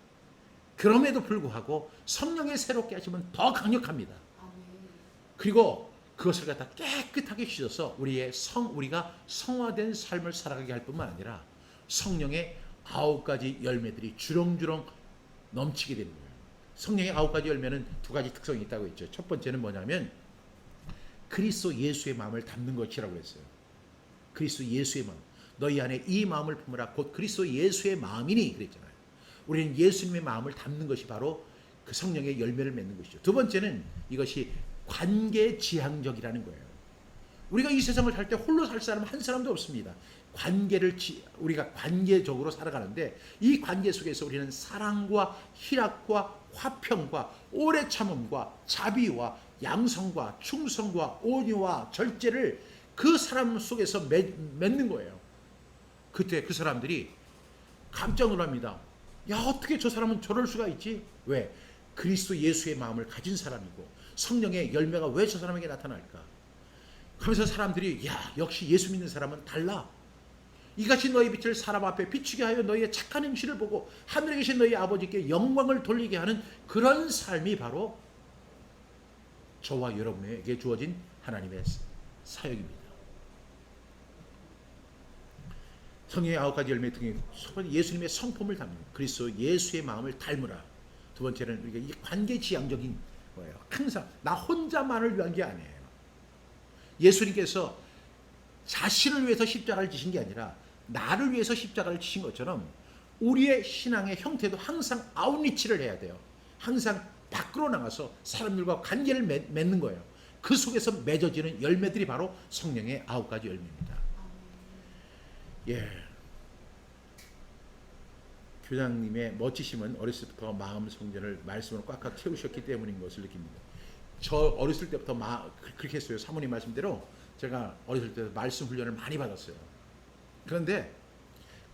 그럼에도 불구하고 성령의 새롭게 하시면 더 강력합니다. 그리고 그것을 갖다 깨끗하게 씻어서 우리가 성화된 삶을 살아가게 할 뿐만 아니라 성령의 9가지 열매들이 주렁주렁 넘치게 되는 거예요. 성령의 9가지 열매는 2가지 특성이 있다고 했죠. 첫 번째는 뭐냐면 그리스도 예수의 마음을 담는 것이라고 했어요. 그리스도 예수의 마음. 너희 안에 이 마음을 품으라 곧 그리스도 예수의 마음이니 그랬잖아요. 우리는 예수님의 마음을 담는 것이 바로 그 성령의 열매를 맺는 것이죠. 두 번째는 이것이 관계지향적이라는 거예요. 우리가 이 세상을 살 때 홀로 살 사람 한 사람도 없습니다. 우리가 관계적으로 살아가는데 이 관계 속에서 우리는 사랑과 희락과 화평과 오래 참음과 자비와 양성과 충성과 온유와 절제를 그 사람 속에서 맺는 거예요. 그때 그 사람들이 깜짝 놀랍니다. 야, 어떻게 저 사람은 저럴 수가 있지? 왜? 그리스도 예수의 마음을 가진 사람이고 성령의 열매가 왜 저 사람에게 나타날까? 그러면서 사람들이 야, 역시 예수 믿는 사람은 달라. 이같이 너희 빛을 사람 앞에 비추게 하여 너희의 착한 행실을 보고 하늘에 계신 너희 아버지께 영광을 돌리게 하는 그런 삶이 바로 저와 여러분에게 주어진 하나님의 사역입니다. 성령의 9가지 열매 등에 예수님의 성품을 담는 그리스도 예수의 마음을 닮으라. 두 번째는 우리가 이 관계지향적인 거예요. 항상 나 혼자만을 위한 게 아니에요. 예수님께서 자신을 위해서 십자가를 지신 게 아니라 나를 위해서 십자가를 지신 것처럼 우리의 신앙의 형태도 항상 아웃리치를 해야 돼요. 항상 밖으로 나가서 사람들과 관계를 맺는 거예요. 그 속에서 맺어지는 열매들이 바로 성령의 9가지 열매입니다. 예. 교장님의 멋지심은 어렸을 때부터 마음 성전을 말씀으로 꽉꽉 채우셨기 때문인 것을 느낍니다. 저 어렸을 때부터 그렇게 했어요. 사모님 말씀대로 제가 어렸을 때 말씀 훈련을 많이 받았어요. 그런데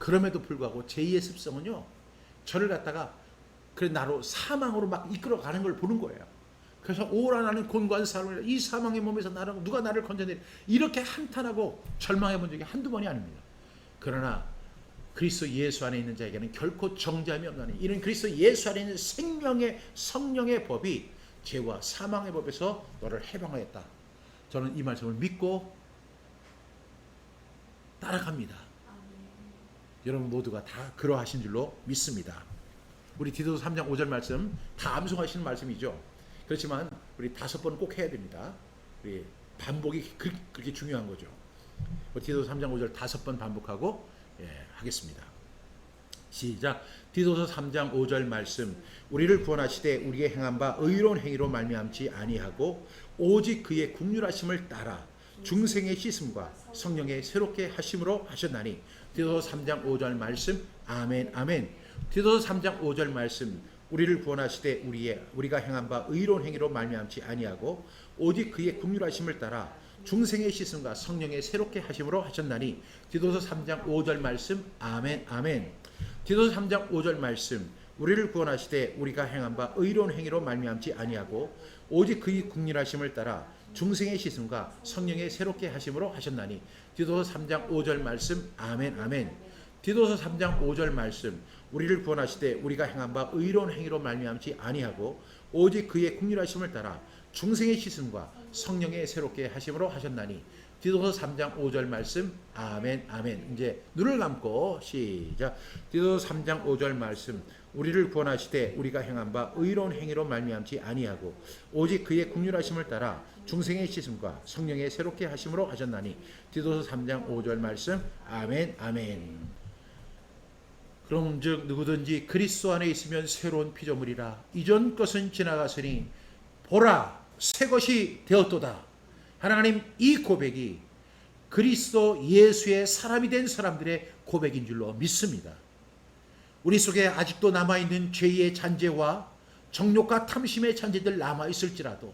그럼에도 불구하고 제2의 습성은요, 저를 갖다가 그래 나로 사망으로 막 이끌어가는 걸 보는 거예요. 그래서 오라 나는 곤고한 사람이라, 이 사망의 몸에서 나를 누가 나를 건져내리, 이렇게 한탄하고 절망해 본 적이 한두 번이 아닙니다. 그러나 그리스도 예수 안에 있는 자에게는 결코 정죄함이 없나니 이는 그리스도 예수 안에 있는 생명의 성령의 법이 죄와 사망의 법에서 너를 해방하였다. 저는 이 말씀을 믿고 따라갑니다. 여러분 모두가 다 그러하신 줄로 믿습니다. 우리 디도서 3장 5절 말씀 다 암송하시는 말씀이죠. 그렇지만 우리 5번 꼭 해야 됩니다. 우리 반복이 그렇게 중요한 거죠. 디도서 3장 5절 5번 반복하고 하겠습니다. 시작. 디도서 3장 5절 말씀. 우리를 구원하시되 우리의 행한 바 의로운 행위로 말미암지 아니하고 오직 그의 긍휼하심을 따라 중생의 씻음과 성령의 새롭게 하심으로 하셨나니. 디도서 3장 5절 말씀. 아멘 아멘. 디도서 3장 5절 말씀. 우리를 구원하시되 우리가 행한 바 의로운 행위로 말미암지 아니하고 오직 그의 긍휼하심을 따라 중생의 씻음과 성령의 새롭게 하심으로 하셨나니. 디도서 3장 5절 말씀. 아멘 아멘. 디도서 3장 5절 말씀. 우리를 구원하시되 우리가 행한 바 의로운 행위로 말미암지 아니하고 오직 그의 긍휼하심을 따라 중생의 씻음과 성령의 새롭게 하심으로 하셨나니. 디도서 3장 5절 말씀. 아멘 아멘. 디도서 3장 5절 말씀. 우리를 구원하시되 우리가 행한 바 의로운 행위로 말미암지 아니하고 오직 그의 긍휼하심을 따라 중생의 씻음과 성령의 새롭게 하심으로 하셨나니. 디도서 3장 5절 말씀. 아멘 아멘. 이제 눈을 감고 시작. 디도서 3장 5절 말씀. 우리를 구원하시되 우리가 행한 바 의로운 행위로 말미암지 아니하고 오직 그의 긍휼하심을 따라 중생의 씻음과 성령의 새롭게 하심으로 하셨나니. 디도서 3장 5절 말씀. 아멘 아멘. 그런즉 누구든지 그리스도 안에 있으면 새로운 피조물이라. 이전 것은 지나갔으니 보라 새 것이 되었도다. 하나님, 이 고백이 그리스도 예수의 사람이 된 사람들의 고백인 줄로 믿습니다. 우리 속에 아직도 남아있는 죄의 잔재와 정욕과 탐심의 잔재들 남아있을지라도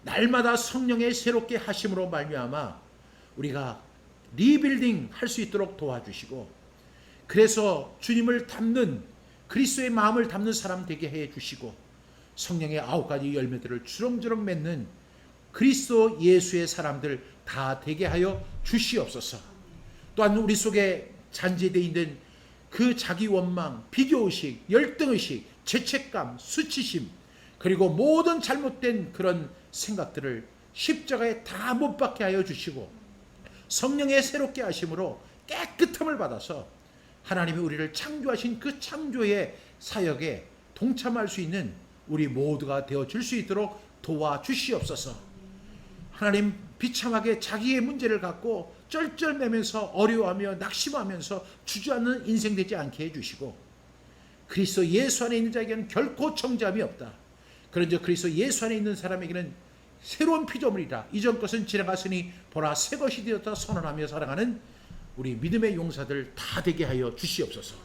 날마다 성령의 새롭게 하심으로 말미암아 우리가 리빌딩 할 수 있도록 도와주시고, 그래서 주님을 닮는, 그리스도의 마음을 닮는 사람 되게 해주시고 성령의 9가지 열매들을 주렁주렁 맺는 그리스도 예수의 사람들 다 되게 하여 주시옵소서. 또한 우리 속에 잔재되어 있는 그 자기 원망, 비교의식, 열등의식, 죄책감, 수치심, 그리고 모든 잘못된 그런 생각들을 십자가에 다 못 박게 하여 주시고 성령의 새롭게 하심으로 깨끗함을 받아서 하나님이 우리를 창조하신 그 창조의 사역에 동참할 수 있는 우리 모두가 되어줄 수 있도록 도와주시옵소서. 하나님, 비참하게 자기의 문제를 갖고 쩔쩔매면서 어려워하며 낙심하면서 주저앉는 인생 되지 않게 해주시고, 그리스도 예수 안에 있는 자에게는 결코 정죄함이 없다. 그런즉 그리스도 예수 안에 있는 사람에게는 새로운 피조물이다. 이전 것은 지나갔으니 보라 새 것이 되었다 선언하며 살아가는 우리 믿음의 용사들 다 되게 하여 주시옵소서.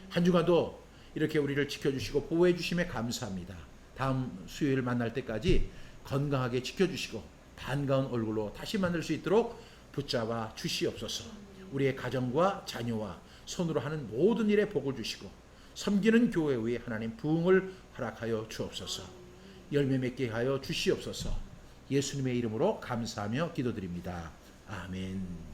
한 주간도 이렇게 우리를 지켜주시고 보호해 주심에 감사합니다. 다음 수요일 만날 때까지 건강하게 지켜주시고 반가운 얼굴로 다시 만날 수 있도록 붙잡아 주시옵소서. 우리의 가정과 자녀와 손으로 하는 모든 일에 복을 주시고 섬기는 교회 위에 하나님 부흥을 허락하여 주옵소서. 열매 맺게 하여 주시옵소서. 예수님의 이름으로 감사하며 기도드립니다. 아멘.